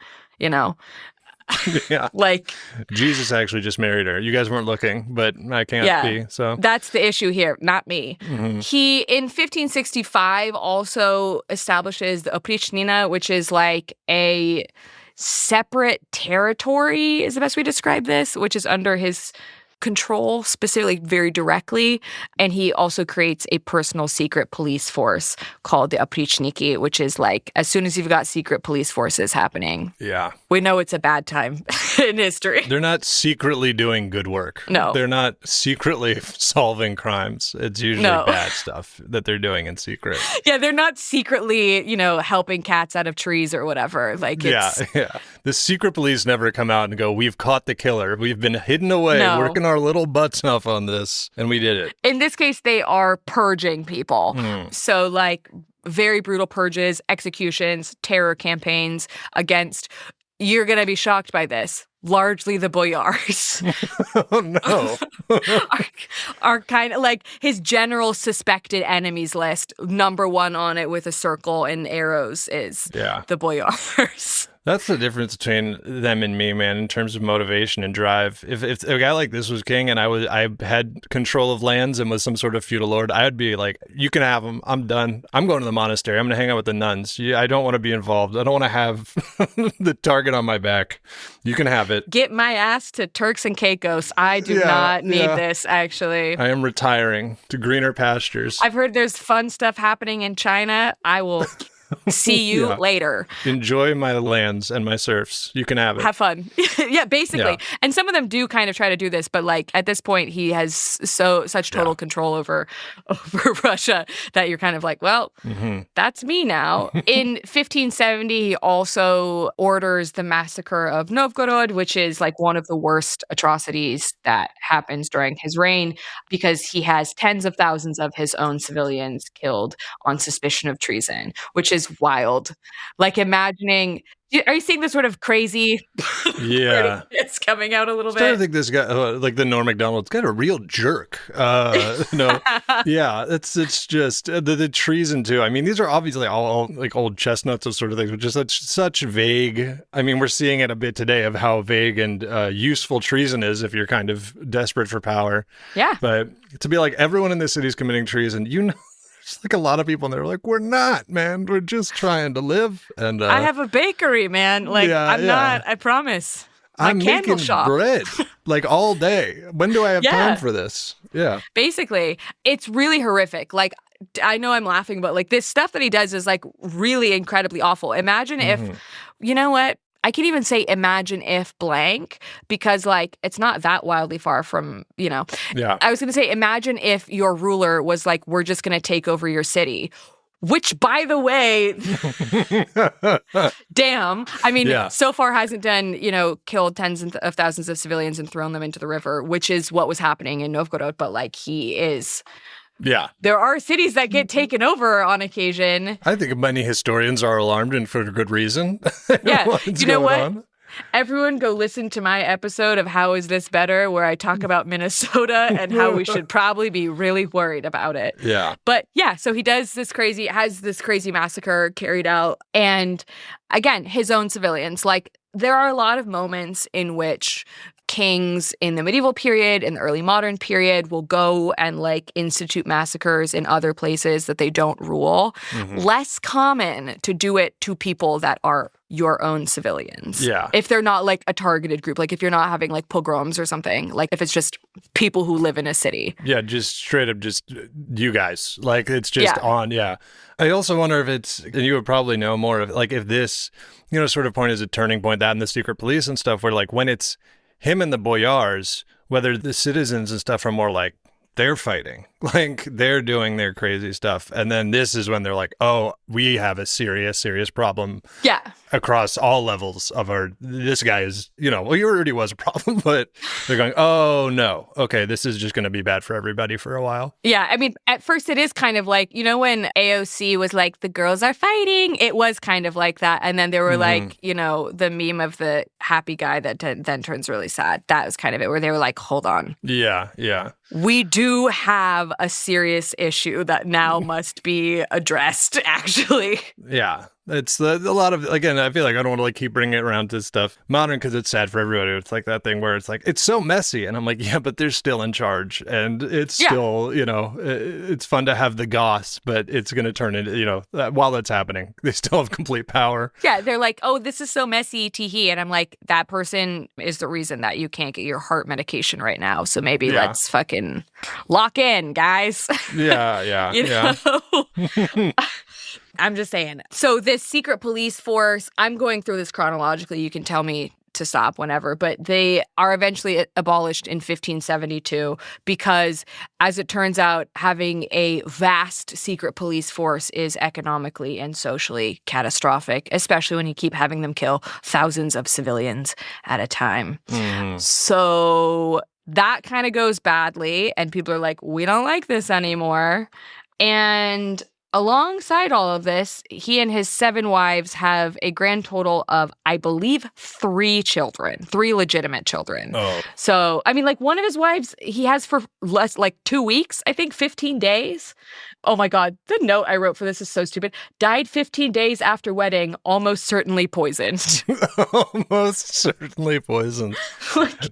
Yeah. Like, Jesus actually just married her. You guys weren't looking, but I can't be. So that's the issue here, not me. Mm-hmm. He, in 1565, also establishes the Oprichnina, which is like a separate territory, is the best way to describe this, which is under his control, specifically very directly. And he also creates a personal secret police force called the Oprichniki, which is like, as soon as you've got secret police forces happening, yeah, we know it's a bad time in history. They're not secretly doing good work. No. They're not secretly solving crimes. It's usually bad stuff that they're doing in secret. Yeah, they're not secretly, helping cats out of trees or whatever. Like, it's... Yeah. The secret police never come out and go, we've caught the killer. We've been hidden away, working our little butts off on this, and we did it. In this case, they are purging people. So, like, very brutal purges, executions, terror campaigns against, you're going to be shocked by this, largely the boyars. Oh, no. are kind of like his general suspected enemies list. Number one on it with a circle and arrows is the boyars. That's the difference between them and me, man, in terms of motivation and drive. If a guy like this was king and I had control of lands and was some sort of feudal lord, I'd be like, you can have them. I'm done. I'm going to the monastery. I'm going to hang out with the nuns. I don't want to be involved. I don't want to have the target on my back. You can have it. Get my ass to Turks and Caicos. I do not need this, actually. I am retiring to greener pastures. I've heard there's fun stuff happening in China. I will... see you later. Enjoy my lands and my serfs. You can have it. Have fun. Yeah, basically. Yeah. And some of them do kind of try to do this, but like at this point he has such total control over Russia that you're kind of like, well, that's me now. In 1570, he also orders the massacre of Novgorod, which is like one of the worst atrocities that happens during his reign because he has tens of thousands of his own civilians killed on suspicion of treason, which is wild. Like imagining, are you seeing this sort of crazy? Yeah, it's coming out a little bit. I think this guy, like the Norm Macdonald's got a real jerk. No, yeah, it's just the treason too. I mean, these are obviously all like old chestnuts of sort of things, but just such vague. I mean, we're seeing it a bit today of how vague and useful treason is if you're kind of desperate for power. Yeah, but to be like everyone in this city is committing treason, there's like a lot of people in there like, we're not, man. We're just trying to live. And I have a bakery, man. Like, I'm not, I promise. I'm candle making shop. bread like all day. When do I have time for this? Yeah. Basically, it's really horrific. Like, I know I'm laughing, but like this stuff that he does is like really incredibly awful. Imagine if, you know what? I can even say imagine if blank because like it's not that wildly far from, Yeah. I was going to say imagine if your ruler was like, we're just going to take over your city. Which, by the way, damn, I mean, so far hasn't done, killed tens of thousands of civilians and thrown them into the river, which is what was happening in Novgorod. But like he is... Yeah. There are cities that get taken over on occasion. I think many historians are alarmed and for good reason. Yeah. You know what? Everyone go listen to my episode of How Is This Better, where I talk about Minnesota and how we should probably be really worried about it. Yeah. But yeah, so he has this crazy massacre carried out. And again, his own civilians. Like, there are a lot of moments in which kings in the medieval period, in the early modern period, will go and like institute massacres in other places that they don't rule. Less common to do it to people that are your own civilians. Yeah. If they're not like a targeted group, like if you're not having like pogroms or something, like if it's just people who live in a city. Yeah, just straight up just you guys. Like, it's just Yeah. on, yeah. I also wonder if it's, and you would probably know more of, like, if this, sort of point is a turning point, that and the secret police and stuff, where, like, when it's him and the boyars, whether the citizens and stuff are more like, they're fighting, like they're doing their crazy stuff. And then this is when they're like, oh, we have a serious problem. Yeah. Across all levels of this guy is, well, he already was a problem, but they're going, oh no, okay, this is just going to be bad for everybody for a while. Yeah, I mean, at first it is kind of like, when AOC was like, the girls are fighting, it was kind of like that. And then there were like, the meme of the happy guy that then turns really sad. That was kind of it, where they were like, hold on. Yeah. We do have a serious issue that now must be addressed, actually. Yeah. It's a lot of, again, I feel like I don't want to like keep bringing it around to stuff modern because it's sad for everybody. It's like that thing where it's like, it's so messy. And I'm like, yeah, but they're still in charge. And it's still, it's fun to have the goss, but it's going to turn into, while that's happening, they still have complete power. Yeah, they're like, oh, this is so messy, tee-hee. And I'm like, that person is the reason that you can't get your heart medication right now. So maybe let's fucking lock in, guys. Yeah. know? I'm just saying. So this secret police force, I'm going through this chronologically. You can tell me to stop whenever, but they are eventually abolished in 1572 because, as it turns out, having a vast secret police force is economically and socially catastrophic, especially when you keep having them kill thousands of civilians at a time. Mm-hmm. So that kind of goes badly, and people are like, we don't like this anymore. And alongside all of this, he and his 7 wives have a grand total of, I believe, 3 children, 3 legitimate children. Oh. So, I mean, like, one of his wives, he has for less, like 2 weeks, I think 15 days. Oh my God, the note I wrote for this is so stupid. Died 15 days after wedding, almost certainly poisoned. Almost certainly poisoned.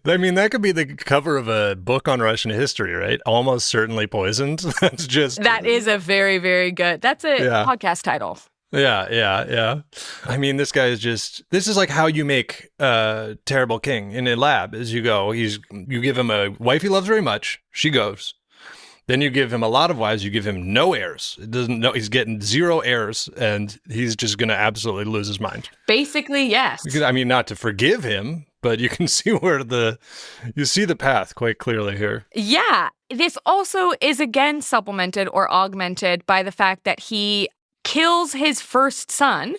I mean, that could be the cover of a book on Russian history, right? Almost certainly poisoned. That is a very, very good, that's a podcast title. Yeah. I mean, this is like how you make a terrible king in a lab. As you go, you give him a wife he loves very much. She goes. Then you give him a lot of wives. You give him no heirs. He's getting 0 heirs, and he's just going to absolutely lose his mind. Basically, yes. I mean, not to forgive him, but you can see you see the path quite clearly here. Yeah. This also is again supplemented or augmented by the fact that he kills his first son,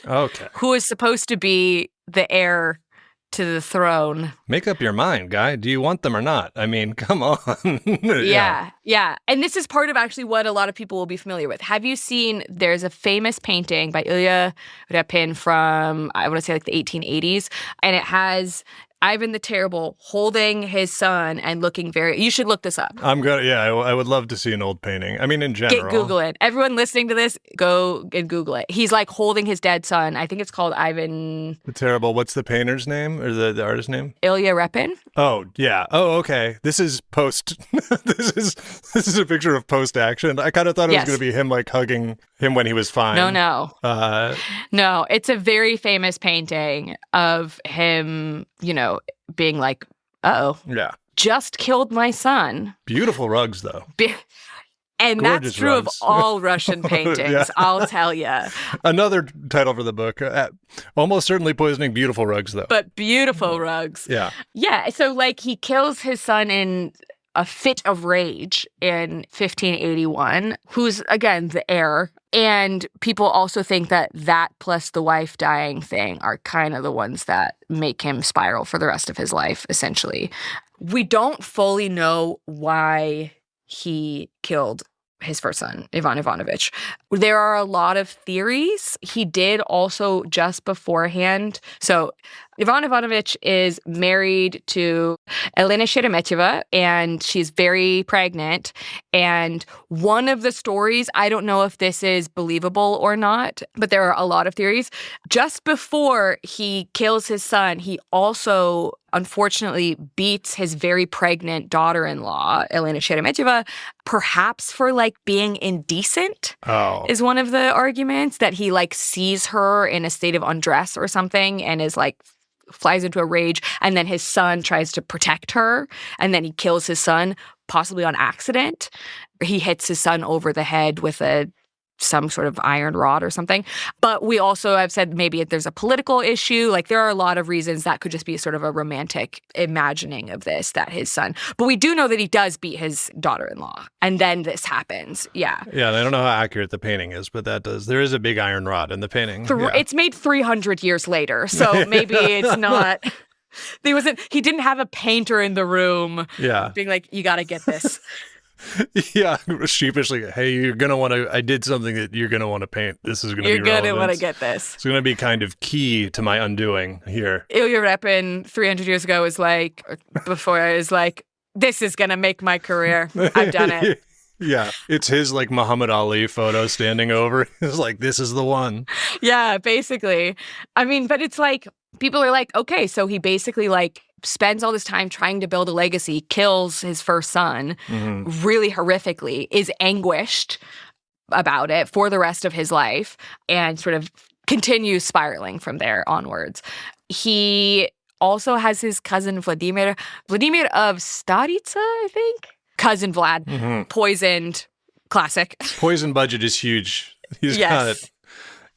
who is supposed to be the heir to the throne. Make up your mind, guy. Do you want them or not? I mean, come on. Yeah. And this is part of actually what a lot of people will be familiar with. Have you seen, there's a famous painting by Eli Yudin from, I want to say like the 1880s, and it has Ivan the Terrible holding his son and looking you should look this up. I would love to see an old painting. I mean, in general. Google it. Everyone listening to this, go and Google it. He's like holding his dead son. I think it's called Ivan the Terrible. What's the painter's name or the artist's name? Ilya Repin. Oh, yeah. Oh, okay. This is post. this is a picture of post action. I kind of thought it was going to be him like hugging him when he was fine. No. No, it's a very famous painting of him, being like, uh-oh. Yeah. Just killed my son. Beautiful rugs, though. And gorgeous that's true rugs. Of all Russian paintings, I'll tell you. Another title for the book, almost certainly poisoning beautiful rugs, though. But beautiful rugs. Yeah. Yeah, so like he kills his son in a fit of rage in 1581, who's, again, the heir. And people also think that plus the wife dying thing are kind of the ones that make him spiral for the rest of his life, essentially. We don't fully know why he killed his first son, Ivan Ivanovich. There are a lot of theories. He did also just beforehand. So Ivan Ivanovich is married to Elena Sheremetyeva, and she's very pregnant. And one of the stories, I don't know if this is believable or not, but there are a lot of theories. Just before he kills his son, he also unfortunately beats his very pregnant daughter-in-law, Elena Sheremetyeva, perhaps for like being indecent, is one of the arguments, that he like sees her in a state of undress or something and is like flies into a rage, and then his son tries to protect her, and then he kills his son, possibly on accident. He hits his son over the head with some sort of iron rod or something. But we also have said maybe there's a political issue. Like, there are a lot of reasons that could just be sort of a romantic imagining of this, that his son. But we do know that he does beat his daughter-in-law. And then this happens. Yeah. Yeah, I don't know how accurate the painting is, but there is a big iron rod in the painting. It's made 300 years later, so maybe it's not... He didn't have a painter in the room being like, you got to get this. Yeah, sheepishly, hey, you're going to want to, I did something that you're going to want to paint. This is going to be relevant. You're going to want to get this. It's going to be kind of key to my undoing here. Ilya Repin 300 years ago was like, before I was like, this is going to make my career. I've done it. Yeah, it's his like Muhammad Ali photo standing over. It's like, this is the one. Yeah, basically. I mean, but it's like, people are like, okay, so he basically like spends all this time trying to build a legacy, kills his first son really horrifically, is anguished about it for the rest of his life, and sort of continues spiraling from there onwards. He also has his cousin Vladimir of Starica, I think. Cousin Vlad, poisoned. Classic. Poison budget is huge. He's got it.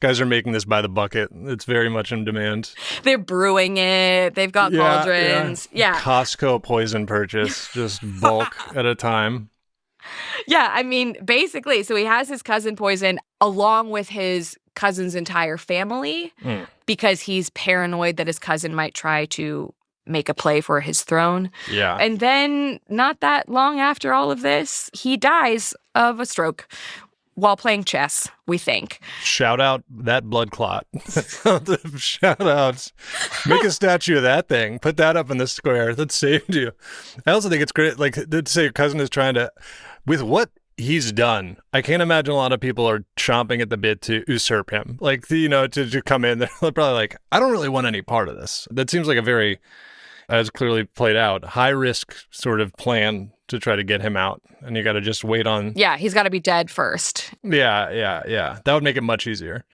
Guys are making this by the bucket. It's very much in demand. They're brewing it. They've got cauldrons. Yeah. Costco poison purchase, just bulk at a time. Yeah, I mean, basically, so he has his cousin poisoned along with his cousin's entire family because he's paranoid that his cousin might try to make a play for his throne. Yeah. And then not that long after all of this, he dies of a stroke while playing chess, we think. Shout out that blood clot. Shout out. Make a statue of that thing. Put that up in the square. That saved you. I also think it's great, like, to say your cousin is trying to, with what he's done, I can't imagine a lot of people are chomping at the bit to usurp him. Like, to come in, they're probably like, I don't really want any part of this. That seems like a very, as clearly played out, high-risk sort of plan to try to get him out, and you got to just wait on... Yeah, he's got to be dead first. Yeah. That would make it much easier.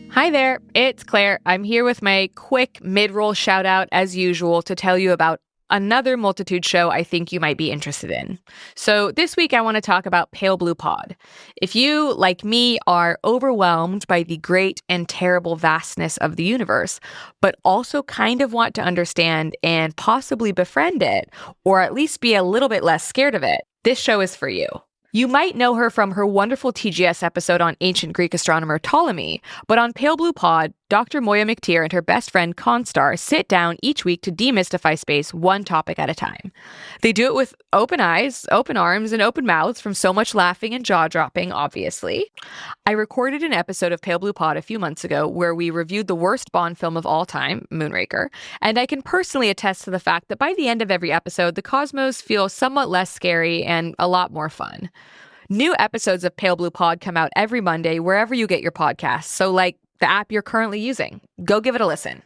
Hi there, it's Claire. I'm here with my quick mid-roll shout-out, as usual, to tell you about another Multitude show I think you might be interested in. So this week I want to talk about Pale Blue Pod. If you, like me, are overwhelmed by the great and terrible vastness of the universe, but also kind of want to understand and possibly befriend it, or at least be a little bit less scared of it, this show is for you. You might know her from her wonderful TGS episode on ancient Greek astronomer Ptolemy, but on Pale Blue Pod, Dr. Moya McTeer and her best friend Constar sit down each week to demystify space one topic at a time. They do it with open eyes, open arms, and open mouths from so much laughing and jaw-dropping, obviously. I recorded an episode of Pale Blue Pod a few months ago where we reviewed the worst Bond film of all time, Moonraker, and I can personally attest to the fact that by the end of every episode, the cosmos feels somewhat less scary and a lot more fun. New episodes of Pale Blue Pod come out every Monday wherever you get your podcasts, so like the app you're currently using. Go give it a listen.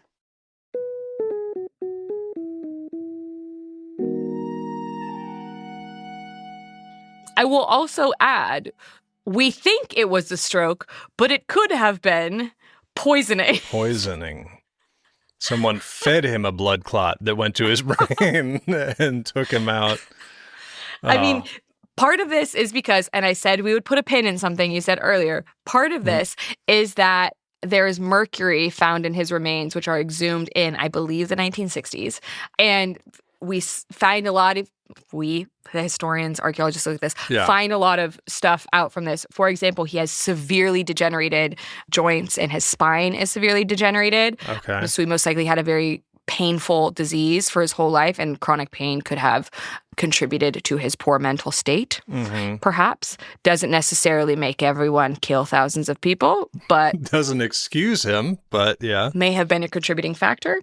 I will also add, we think it was a stroke, but it could have been poisoning. Poisoning. Someone fed him a blood clot that went to his brain and took him out. I mean, part of this is because, and I said we would put a pin in something you said earlier, part of this is that there is mercury found in his remains, which are exhumed in, I believe, the 1960s. And we find a lot of, the historians, archaeologists look at this, find a lot of stuff out from this. For example, he has severely degenerated joints and his spine is severely degenerated. Okay. So he most likely had a very painful disease for his whole life, and chronic pain could have contributed to his poor mental state, perhaps. Doesn't necessarily make everyone kill thousands of people, but... Doesn't excuse him, but yeah. May have been a contributing factor.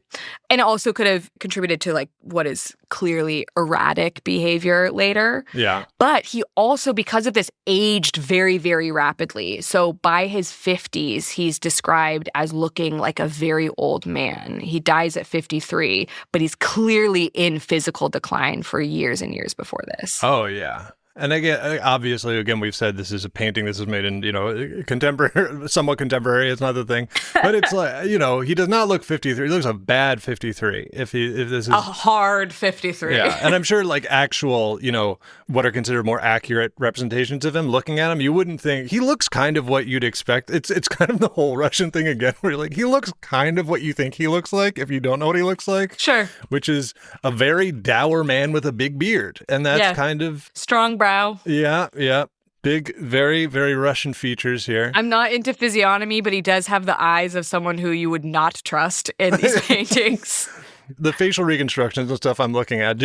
And also could have contributed to, like, what is clearly erratic behavior later. Yeah. But he also, because of this, aged very, very rapidly. So by his 50s, he's described as looking like a very old man. He dies at 53, but he's clearly in physical decline for years and years before this. Oh, yeah. And again, obviously, again, we've said this is a painting. This is made in, contemporary, somewhat contemporary. It's not the thing, but it's like, he does not look 53. He looks a bad 53. If this is a hard 53. Yeah, and I'm sure like actual, what are considered more accurate representations of him. Looking at him, you wouldn't think he looks kind of what you'd expect. It's kind of the whole Russian thing again, where you're like he looks kind of what you think he looks like if you don't know what he looks like. Sure. Which is a very dour man with a big beard, and that's kind of strong brow. Yeah. Big, very, very Russian features here. I'm not into physiognomy, but he does have the eyes of someone who you would not trust in these paintings. The facial reconstructions and stuff I'm looking at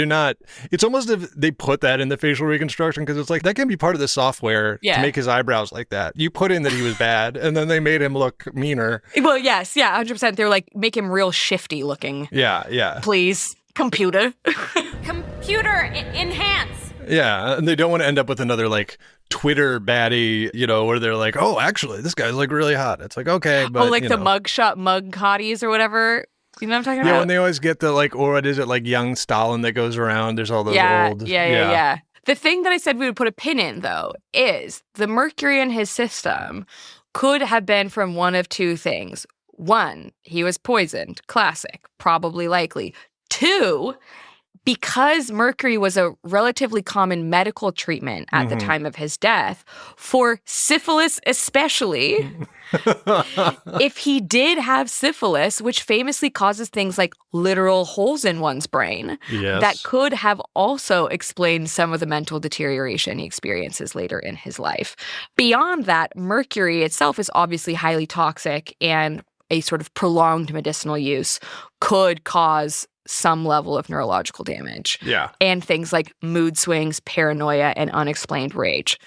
it's almost as if they put that in the facial reconstruction because it's like that can be part of the software to make his eyebrows like that. You put in that he was bad and then they made him look meaner. Well, yes. Yeah, 100%. They were like, make him real shifty looking. Yeah. Please, computer. Computer, enhance. Yeah, and they don't want to end up with another like Twitter baddie, where they're like, oh, actually, this guy's like really hot. It's like, okay, but the mug hotties or whatever. You know what I'm talking about? Yeah, when they always get the like, or what is it, like young Stalin that goes around. There's all those old. Yeah. The thing that I said we would put a pin in, though, is the mercury in his system could have been from one of two things. One, he was poisoned. Classic. Probably likely. Two, because mercury was a relatively common medical treatment at the time of his death, for syphilis especially, if he did have syphilis, which famously causes things like literal holes in one's brain, that could have also explained some of the mental deterioration he experiences later in his life. Beyond that, mercury itself is obviously highly toxic, and a sort of prolonged medicinal use could cause some level of neurological damage. Yeah. And things like mood swings, paranoia, and unexplained rage.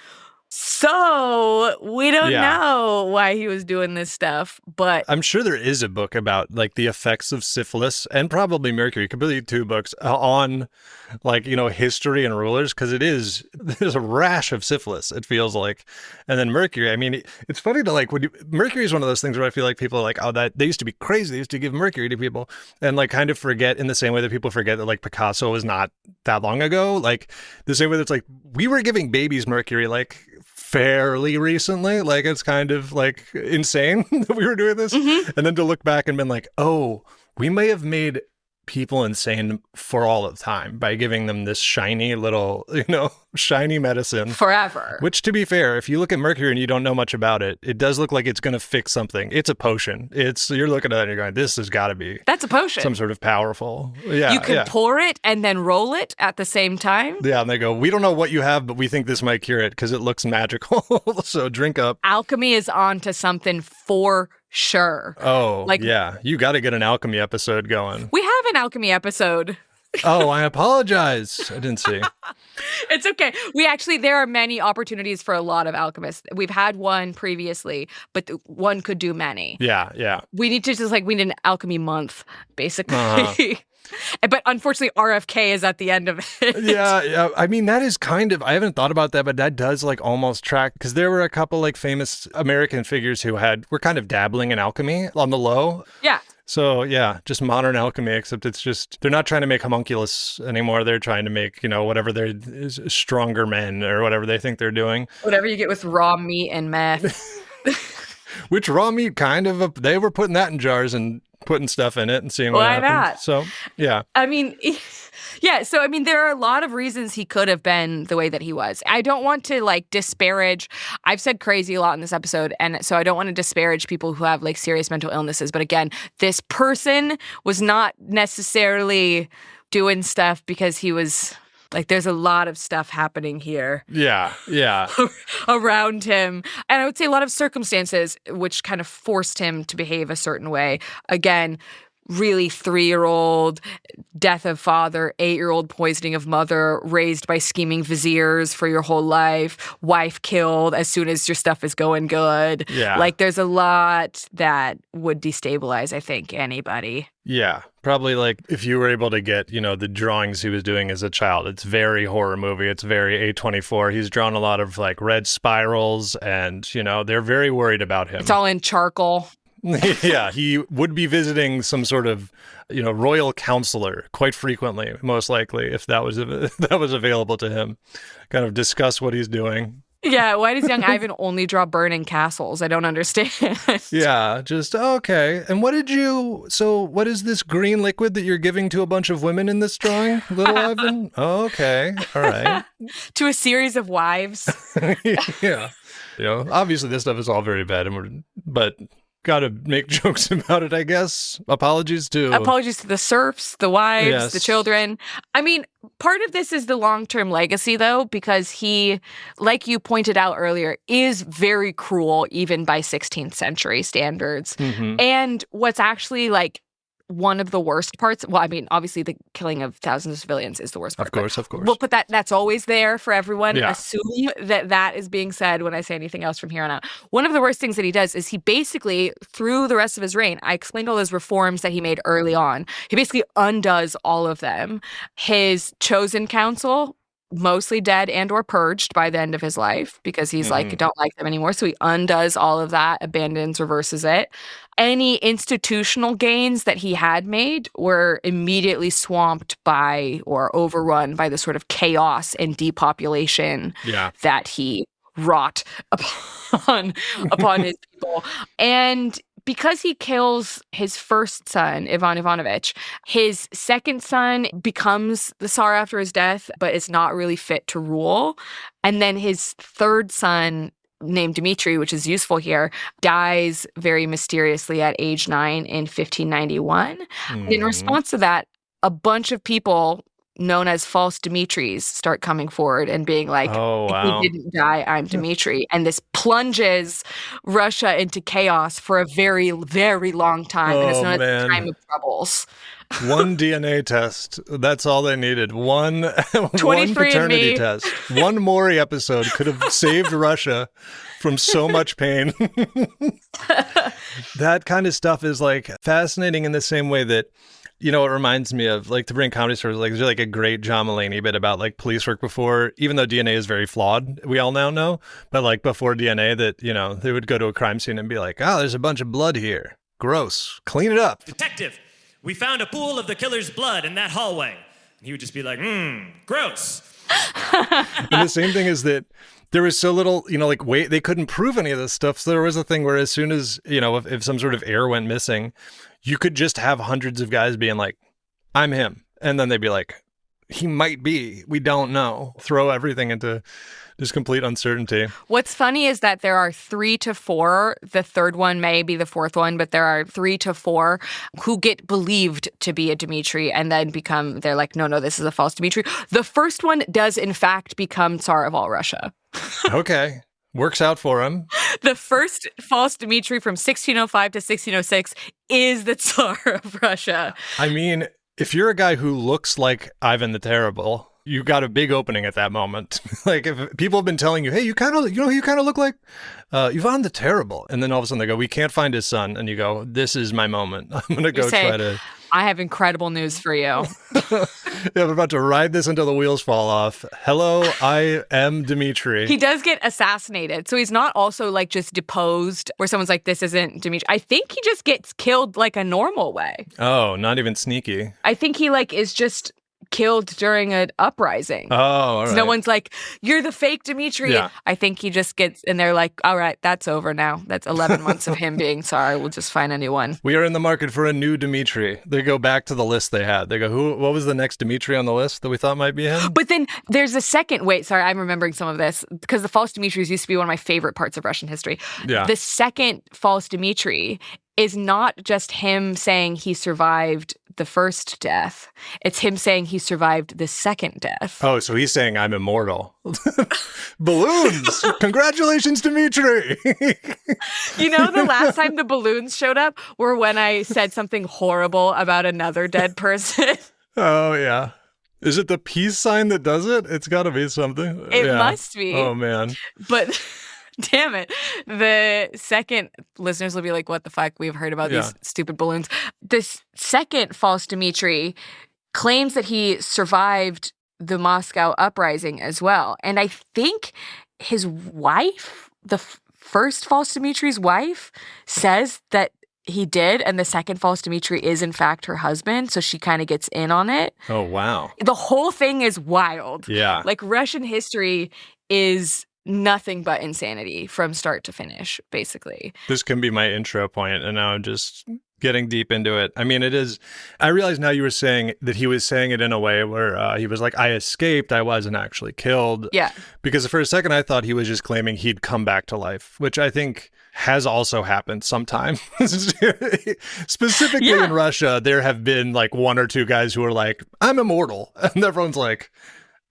So we don't know why he was doing this stuff, but I'm sure there is a book about like the effects of syphilis and probably mercury. Could be two books on like, history and rulers, because there's a rash of syphilis, it feels like. And then mercury, I mean, it's funny to like, mercury is one of those things where I feel like people are like, oh, that they used to be crazy. They used to give mercury to people and like kind of forget in the same way that people forget that like Picasso was not that long ago. Like the same way that's like, we were giving babies mercury like fairly recently. Like it's kind of like insane that we were doing this. And then to look back and been like, oh, we may have made people insane for all of time by giving them this shiny little, shiny medicine. Forever. Which, to be fair, if you look at mercury and you don't know much about it, it does look like it's going to fix something. It's a potion. You're looking at it and you're going, this has got to be. That's a potion. Some sort of powerful. Yeah. You can pour it and then roll it at the same time. Yeah. And they go, we don't know what you have, but we think this might cure it because it looks magical. So drink up. Alchemy is on to something for sure. Oh, yeah. You got to get an alchemy episode going. We have an alchemy episode. Oh, I apologize. I didn't see. It's okay. There are many opportunities for a lot of alchemists. We've had one previously, but one could do many. Yeah. We need an alchemy month, basically. But unfortunately, RFK is at the end of it. Yeah. I mean, that is kind of, I haven't thought about that, but that does like almost track, because there were a couple like famous American figures who were kind of dabbling in alchemy on the low. Yeah. So yeah, just modern alchemy, except it's just, they're not trying to make homunculus anymore. They're trying to make, whatever they're stronger men or whatever they think they're doing. Whatever you get with raw meat and meth. Which raw meat they were putting that in jars and putting stuff in it and seeing what happened. Not? So, yeah. I mean, there are a lot of reasons he could have been the way that he was. I don't want to like disparage. I've said crazy a lot in this episode, and so I don't want to disparage people who have like serious mental illnesses. But again, this person was not necessarily doing stuff because he was like, there's a lot of stuff happening here. Yeah. Around him. And I would say a lot of circumstances which kind of forced him to behave a certain way. Again, really 3-year-old, death of father, 8-year-old poisoning of mother, raised by scheming viziers for your whole life, wife killed as soon as your stuff is going good. Yeah. Like there's a lot that would destabilize, I think, anybody. Yeah. Probably like if you were able to get, the drawings he was doing as a child, it's very horror movie. It's very A24. He's drawn a lot of like red spirals and, they're very worried about him. It's all in charcoal. Yeah, he would be visiting some sort of, royal counselor quite frequently, most likely, if that was available to him. Kind of discuss what he's doing. Yeah, why does young Ivan only draw burning castles? I don't understand. Yeah, just okay. And what is this green liquid that you're giving to a bunch of women in this drawing, little Ivan? Okay, all right. To a series of wives. Yeah. Obviously this stuff is all very bad, but gotta make jokes about it, I guess. Apologies to the serfs, the wives, Yes. the children. I mean, part of this is the long-term legacy, though, because he, like you pointed out earlier, is very cruel, even by 16th century standards. Mhm. And what's actually like one of the worst parts, well, I mean, obviously the killing of thousands of civilians is the worst part. Of course. We'll put that's always there for everyone. Yeah. Assume that is being said when I say anything else from here on out. One of the worst things that he does is he basically, through the rest of his reign, I explained all those reforms that he made early on. He basically undoes all of them. His chosen council, mostly dead and or purged by the end of his life because he's like, don't like them anymore. So he undoes all of that, abandons, reverses it. Any institutional gains that he had made were immediately swamped by or overrun by the sort of chaos and depopulation that he wrought upon his people. And because he kills his first son, Ivan Ivanovich, his second son becomes the Tsar after his death, but is not really fit to rule. And then his third son, named Dmitri, which is useful here, dies very mysteriously at age 9 in 1591. In response to that, a bunch of people known as false Dimitris start coming forward and being like, Oh, wow. he didn't die, I'm Dmitri. And this plunges Russia into chaos for a very, very long time. And it's known as the time of troubles. One DNA test. That's all they needed. One paternity 23andMe. test. One Maury episode could have saved Russia from so much pain. That kind of stuff is like fascinating in the same way that, it reminds me of, like, to bring comedy stories, like, there's like a great John Mulaney bit about like police work before, even though DNA is very flawed, we all now know, but like before DNA that, they would go to a crime scene and be like, oh, there's a bunch of blood here. Gross. Clean it up. Detective, we found a pool of the killer's blood in that hallway. And he would just be like, gross. And the same thing is that there was so little, they couldn't prove any of this stuff. So there was a thing where as soon as, if some sort of heir went missing, you could just have hundreds of guys being like, I'm him. And then they'd be like, he might be. We don't know. Throw everything into just complete uncertainty. What's funny is that there are 3 to 4. The third one may be the fourth one, but there are 3 to 4 who get believed to be a Dmitri and then they're like, no, this is a false Dmitri. The first one does, in fact, become Tsar of all Russia. Okay. Works out for him. The first false Dmitri from 1605 to 1606 is the Tsar of Russia. I mean, if you're a guy who looks like Ivan the Terrible, you got a big opening at that moment. Like, if people have been telling you, hey, you kind of look like Ivan the Terrible. And then all of a sudden they go, we can't find his son. And you go, this is my moment. I'm going to go try to... I have incredible news for you. Yeah, I'm about to ride this until the wheels fall off. Hello, I am Dmitri. He does get assassinated. So he's not also like just deposed where someone's like, this isn't Dmitri. I think he just gets killed like a normal way. Oh, not even sneaky. I think he is just killed during an uprising. Oh, all right. So no one's like, you're the fake Dmitri. Yeah. I think he just gets, and they're like, all right, that's over now. That's 11 months of him being Tsar. We'll just find a new one. We are in the market for a new Dmitri. They go back to the list they had. They go, what was the next Dmitri on the list that we thought might be him? But then there's a second, I'm remembering some of this because the false Dimitris used to be one of my favorite parts of Russian history. Yeah. The second false Dmitri is not just him saying he survived the first death. It's him saying he survived the second death. Oh, so he's saying I'm immortal. Balloons! Congratulations, Dmitri! The last time the balloons showed up were when I said something horrible about another dead person. Oh, yeah. Is it the peace sign that does it? It's got to be something. It must be. Oh, man. But... damn it. The second, listeners will be like, what the fuck? We've heard about these stupid balloons. This second false Dmitri claims that he survived the Moscow uprising as well. And I think his wife, the first false Dmitri's wife, says that he did, and the second false Dmitri is in fact her husband, so she kind of gets in on it. Oh, wow. The whole thing is wild. Yeah. Like, Russian history is nothing but insanity from start to finish, basically. This can be my intro point, and now I'm just getting deep into it. I mean, it is. I realize now you were saying that he was saying it in a way where he was like, I escaped, I wasn't actually killed. Yeah. Because for a second, I thought he was just claiming he'd come back to life, which I think has also happened sometime. Specifically in Russia, there have been like one or two guys who are like, I'm immortal. And everyone's like,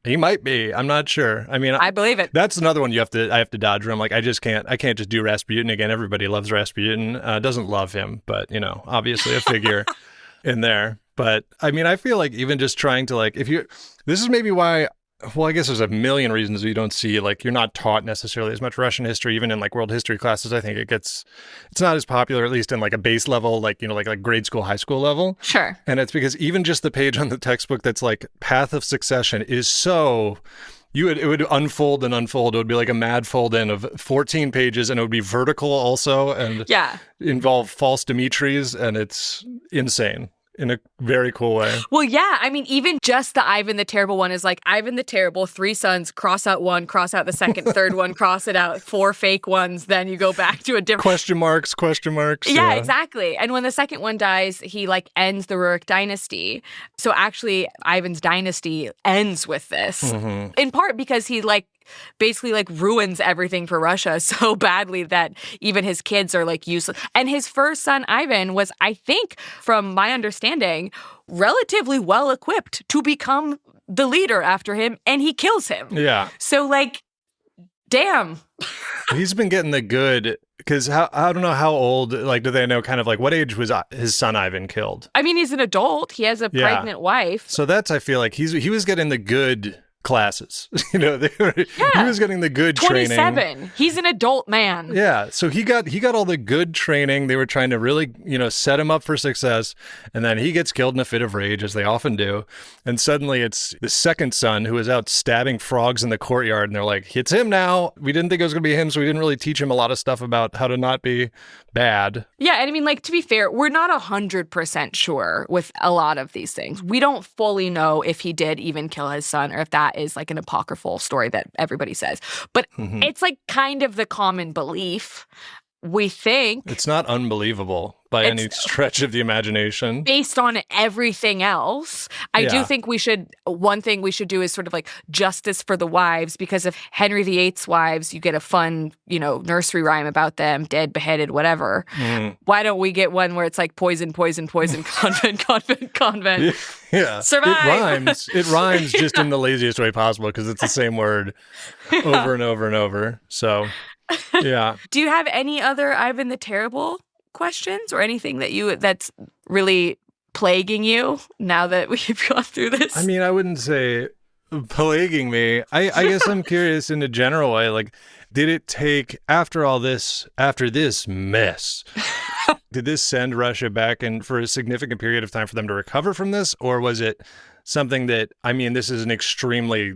he might be. I'm not sure. I mean, I believe it. That's another one I have to dodge. I'm like, I can't just do Rasputin again. Everybody loves Rasputin. Doesn't love him, but obviously a figure in there. But I mean, I feel like even just trying to this is maybe why. Well, I guess there's a million reasons you don't see, you're not taught necessarily as much Russian history, even in world history classes. I think it's not as popular, at least in a base level, like grade school, high school level. Sure. And it's because even just the page on the textbook that's path of succession is so, it would unfold and unfold. It would be like a mad fold in of 14 pages, and it would be vertical also, and involve false Dimitris, and it's insane. In a very cool way. Well, yeah. I mean, even just the Ivan the Terrible one is like, Ivan the Terrible, 3 sons, cross out one, cross out the second, third one, cross it out, 4 fake ones. Then you go back to a different... Question marks. Yeah, exactly. And when the second one dies, he ends the Rurik dynasty. So actually, Ivan's dynasty ends with this. Mm-hmm. In part because he basically ruins everything for Russia so badly that even his kids are useless. And his first son, Ivan, was, I think, from my understanding, relatively well equipped to become the leader after him, and he kills him. Yeah. So damn. He's been getting the good, because I don't know how old, do they know kind of what age was his son Ivan killed? I mean, he's an adult. He has a pregnant wife. So that's, I feel like he was getting the good classes. He was getting the good 27. training. He's an adult man. Yeah, so he got all the good training. They were trying to really, set him up for success, and then he gets killed in a fit of rage, as they often do. And suddenly it's the second son who is out stabbing frogs in the courtyard, and they're like, it's him now. We didn't think it was going to be him, so we didn't really teach him a lot of stuff about how to not be bad. Yeah, and I mean, to be fair, we're not 100% sure with a lot of these things. We don't fully know if he did even kill his son, or if that is an apocryphal story that everybody says. But it's kind of the common belief. We think it's not unbelievable by any stretch of the imagination. Based on everything else, I do think one thing we should do is sort of justice for the wives, because of Henry VIII's wives, you get a fun, nursery rhyme about them, dead, beheaded, whatever. Why don't we get one where it's poison, poison, poison, convent, convent, convent. Yeah. Survive. It rhymes just in the laziest way possible, because it's the same word over and over and over. So... Yeah. Do you have any other Ivan the Terrible questions, or anything that's really plaguing you now that we've gone through this? I mean, I wouldn't say plaguing me. I guess I'm curious in a general way. Did it take, after this mess, did this send Russia back for a significant period of time for them to recover from this? Or was it something that, I mean, this is an extremely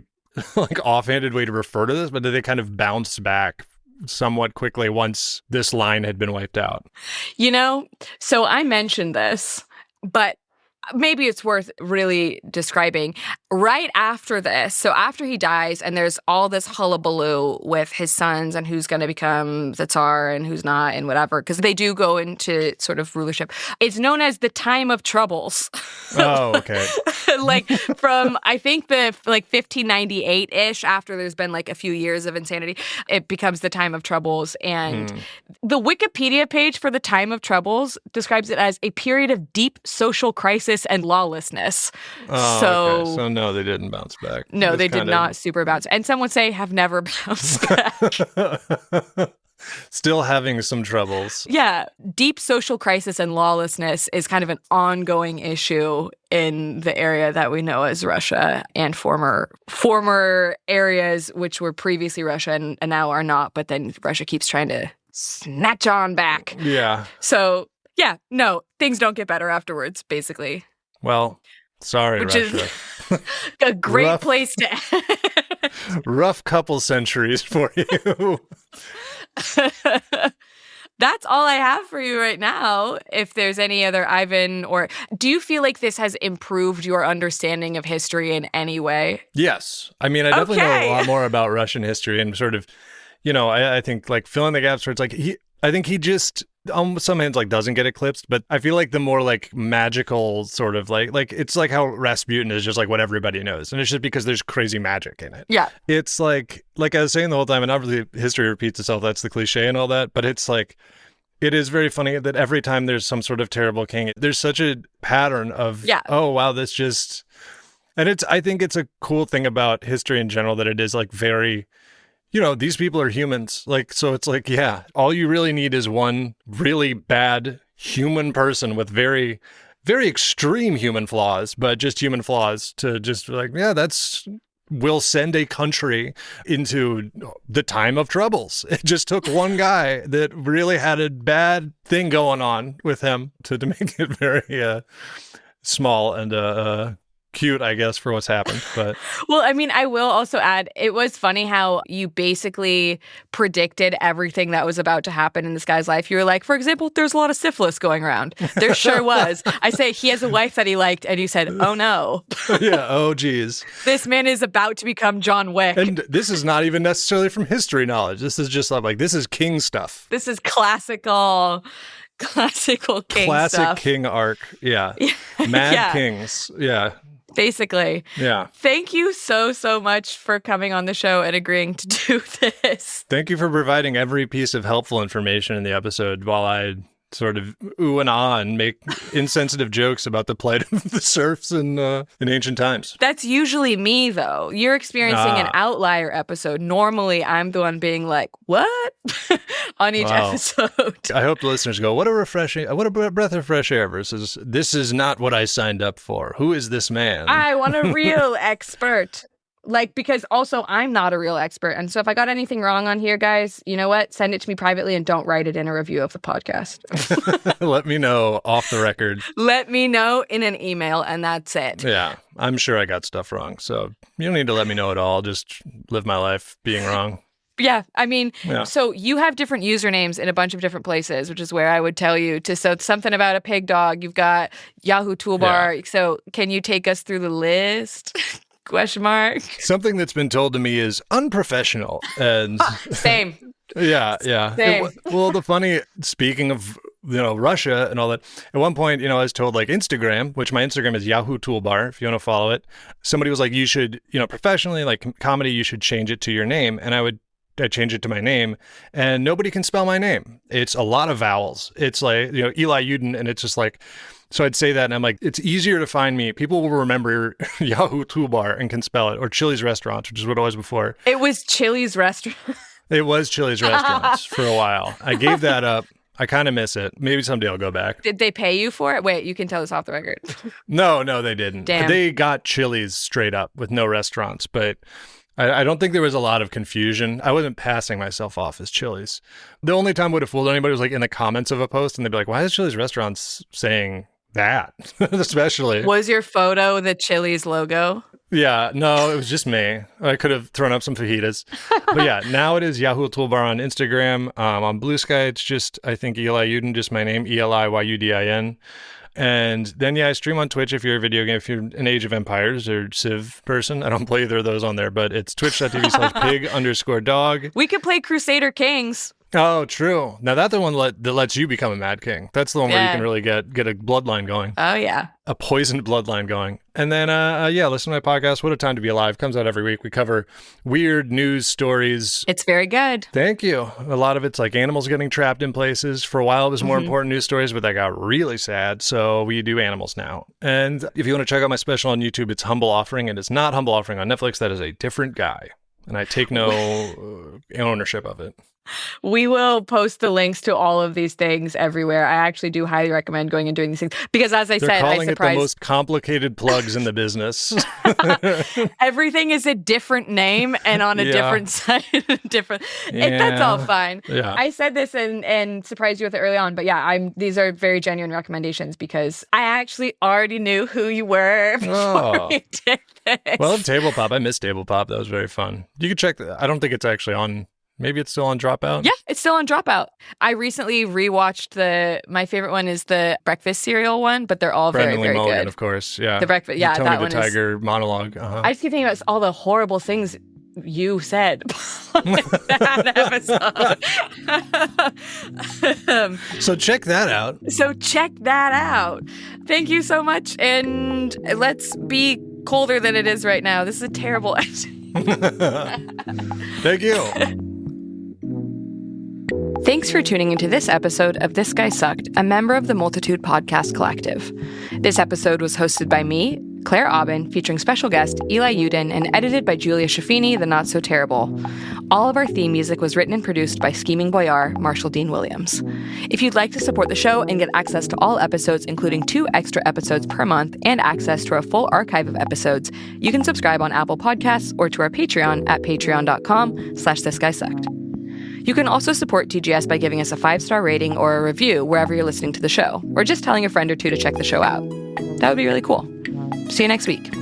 offhanded way to refer to this, but did they kind of bounce back somewhat quickly once this line had been wiped out? So I mentioned this, but maybe it's worth really describing. Right after this, so after he dies, and there's all this hullabaloo with his sons and who's going to become the Tsar and who's not and whatever, because they do go into sort of rulership. It's known as the Time of Troubles. Oh, okay. From, I think, the 1598-ish, after there's been a few years of insanity, it becomes the Time of Troubles. And the Wikipedia page for the Time of Troubles describes it as a period of deep social crisis and lawlessness. Oh, okay. So no, they didn't bounce back. No, they did not super bounce. And some would say have never bounced back. Still having some troubles. Yeah. Deep social crisis and lawlessness is kind of an ongoing issue in the area that we know as Russia, and former areas which were previously Russia and now are not, but then Russia keeps trying to snatch on back. Yeah. So, yeah, no, things don't get better afterwards, basically. Well, sorry, which Russia. Is a great place to end. Rough couple centuries for you. That's all I have for you right now. If there's any other Ivan, or do you feel like this has improved your understanding of history in any way? Yes. I mean, I definitely know Okay. a lot more about Russian history and sort of, I think like filling the gaps where it's like I think he just on some ends like doesn't get eclipsed, but I feel like the more like magical sort of like it's like how Rasputin is just like what everybody knows, and it's just because there's crazy magic in it. Yeah. It's like I was saying the whole time, and obviously history repeats itself. That's the cliche and all that, but it's like it is very funny that every time there's some sort of terrible king, there's such a pattern of oh wow, this just, and I think it's a cool thing about history in general that it is like very. These people are humans. Like, so it's like, yeah, all you really need is one really bad human person with very, very extreme human flaws, but just human flaws to just be like, yeah, will send a country into the time of troubles. It just took one guy that really had a bad thing going on with him to make it very small and cute, I guess, for what's happened. But well, I mean, I will also add, it was funny how you basically predicted everything that was about to happen in this guy's life. You were like, for example, there's a lot of syphilis going around. There sure was. I say he has a wife that he liked, and you said, oh no. yeah, oh geez. This man is about to become John Wick. And this is not even necessarily from history knowledge. This is just like this is king stuff. This is classical king Classic stuff. king arc. Yeah. Mad Kings. Yeah. Basically. Yeah. Thank you so much for coming on the show and agreeing to do this. Thank you for providing every piece of helpful information in the episode while I sort of ooh and ah and make insensitive jokes about the plight of the serfs in ancient times. That's usually me, though. You're experiencing an outlier episode. Normally, I'm the one being like, what? on each episode. I hope the listeners go, what a breath of fresh air versus this is not what I signed up for. Who is this man? I want a real expert. Like, because also I'm not a real expert. And so if I got anything wrong on here, guys, you know what? Send it to me privately and don't write it in a review of the podcast. Let me know off the record. Let me know in an email, and that's it. Yeah, I'm sure I got stuff wrong. So you don't need to let me know at all. Just live my life being wrong. Yeah, I mean, so you have different usernames in a bunch of different places, which is where I would tell you to. So something about a pig dog. You've got Yahoo Toolbar. Yeah. So can you take us through the list? Question mark. Something that's been told to me is unprofessional. And same. Yeah. Same. Well, speaking of, Russia and all that, at one point, I was told like Instagram, which my Instagram is Yahoo Toolbar, if you want to follow it. Somebody was like, you should, professionally, like comedy, you should change it to your name. And I change it to my name, and nobody can spell my name. It's a lot of vowels. It's like, Eli Yudin, and it's just like, so I'd say that, and I'm like, it's easier to find me. People will remember Yahoo Toolbar and can spell it, or Chili's Restaurants, which is what it was before. It was Chili's Restaurant. It was Chili's Restaurants for a while. I gave that up. I kind of miss it. Maybe someday I'll go back. Did they pay you for it? Wait, you can tell us off the record. No, they didn't. Damn. They got Chili's straight up with no restaurants, but I don't think there was a lot of confusion. I wasn't passing myself off as Chili's. The only time I would have fooled anybody was like in the comments of a post, and they'd be like, why is Chili's Restaurants saying that? Especially. Was your photo the Chili's logo? Yeah, no, it was just me. I could have thrown up some fajitas. But yeah, now it is Yahoo Toolbar on Instagram. On Blue Sky, it's just, I think, Eli Yudin, just my name, ELIYUDIN. And then, I stream on Twitch if you're a video game, if you're an Age of Empires or Civ person. I don't play either of those on there, but it's twitch.tv/pig_dog. We could play Crusader Kings. Oh, true. Now that's the one that lets you become a Mad King. That's the one where you can really get a bloodline going. Oh, yeah. A poisoned bloodline going. And then, listen to my podcast, What a Time to Be Alive. Comes out every week. We cover weird news stories. It's very good. Thank you. A lot of it's like animals getting trapped in places. For a while, it was more important news stories, but that got really sad. So we do animals now. And if you want to check out my special on YouTube, it's Humble Offering. And it's not Humble Offering on Netflix. That is a different guy. And I take no ownership of it. We will post the links to all of these things everywhere. I actually do highly recommend going and doing these things because, as I said, they're calling it the most complicated plugs in the business. Everything is a different name and on a different site. That's all fine. Yeah. I said this and surprised you with it early on, but these are very genuine recommendations because I actually already knew who you were before we did this. Well, Tablepop. I missed Tablepop. That was very fun. You can check that. I don't think it's actually on Maybe it's still on Dropout? Yeah, it's still on Dropout. I recently rewatched my favorite one is the breakfast cereal one, but they're all Brendan very, very Morgan, good. of course. Yeah. The breakfast, yeah, Tony that the one Tiger monologue. Uh-huh. I just keep thinking about all the horrible things you said on that episode. So check that out. Thank you so much, and let's be colder than it is right now. This is a terrible ending. Thank you. Thanks for tuning into this episode of This Guy Sucked, a member of the Multitude Podcast Collective. This episode was hosted by me, Claire Aubin, featuring special guest Eli Yudin, and edited by Julia Schaffini, the Not So Terrible. All of our theme music was written and produced by Scheming Boyar, Marshall Dean Williams. If you'd like to support the show and get access to all episodes, including 2 extra episodes per month and access to a full archive of episodes, you can subscribe on Apple Podcasts or to our Patreon at patreon.com/thisguysucked. You can also support TGS by giving us a 5-star rating or a review wherever you're listening to the show, or just telling a friend or two to check the show out. That would be really cool. See you next week.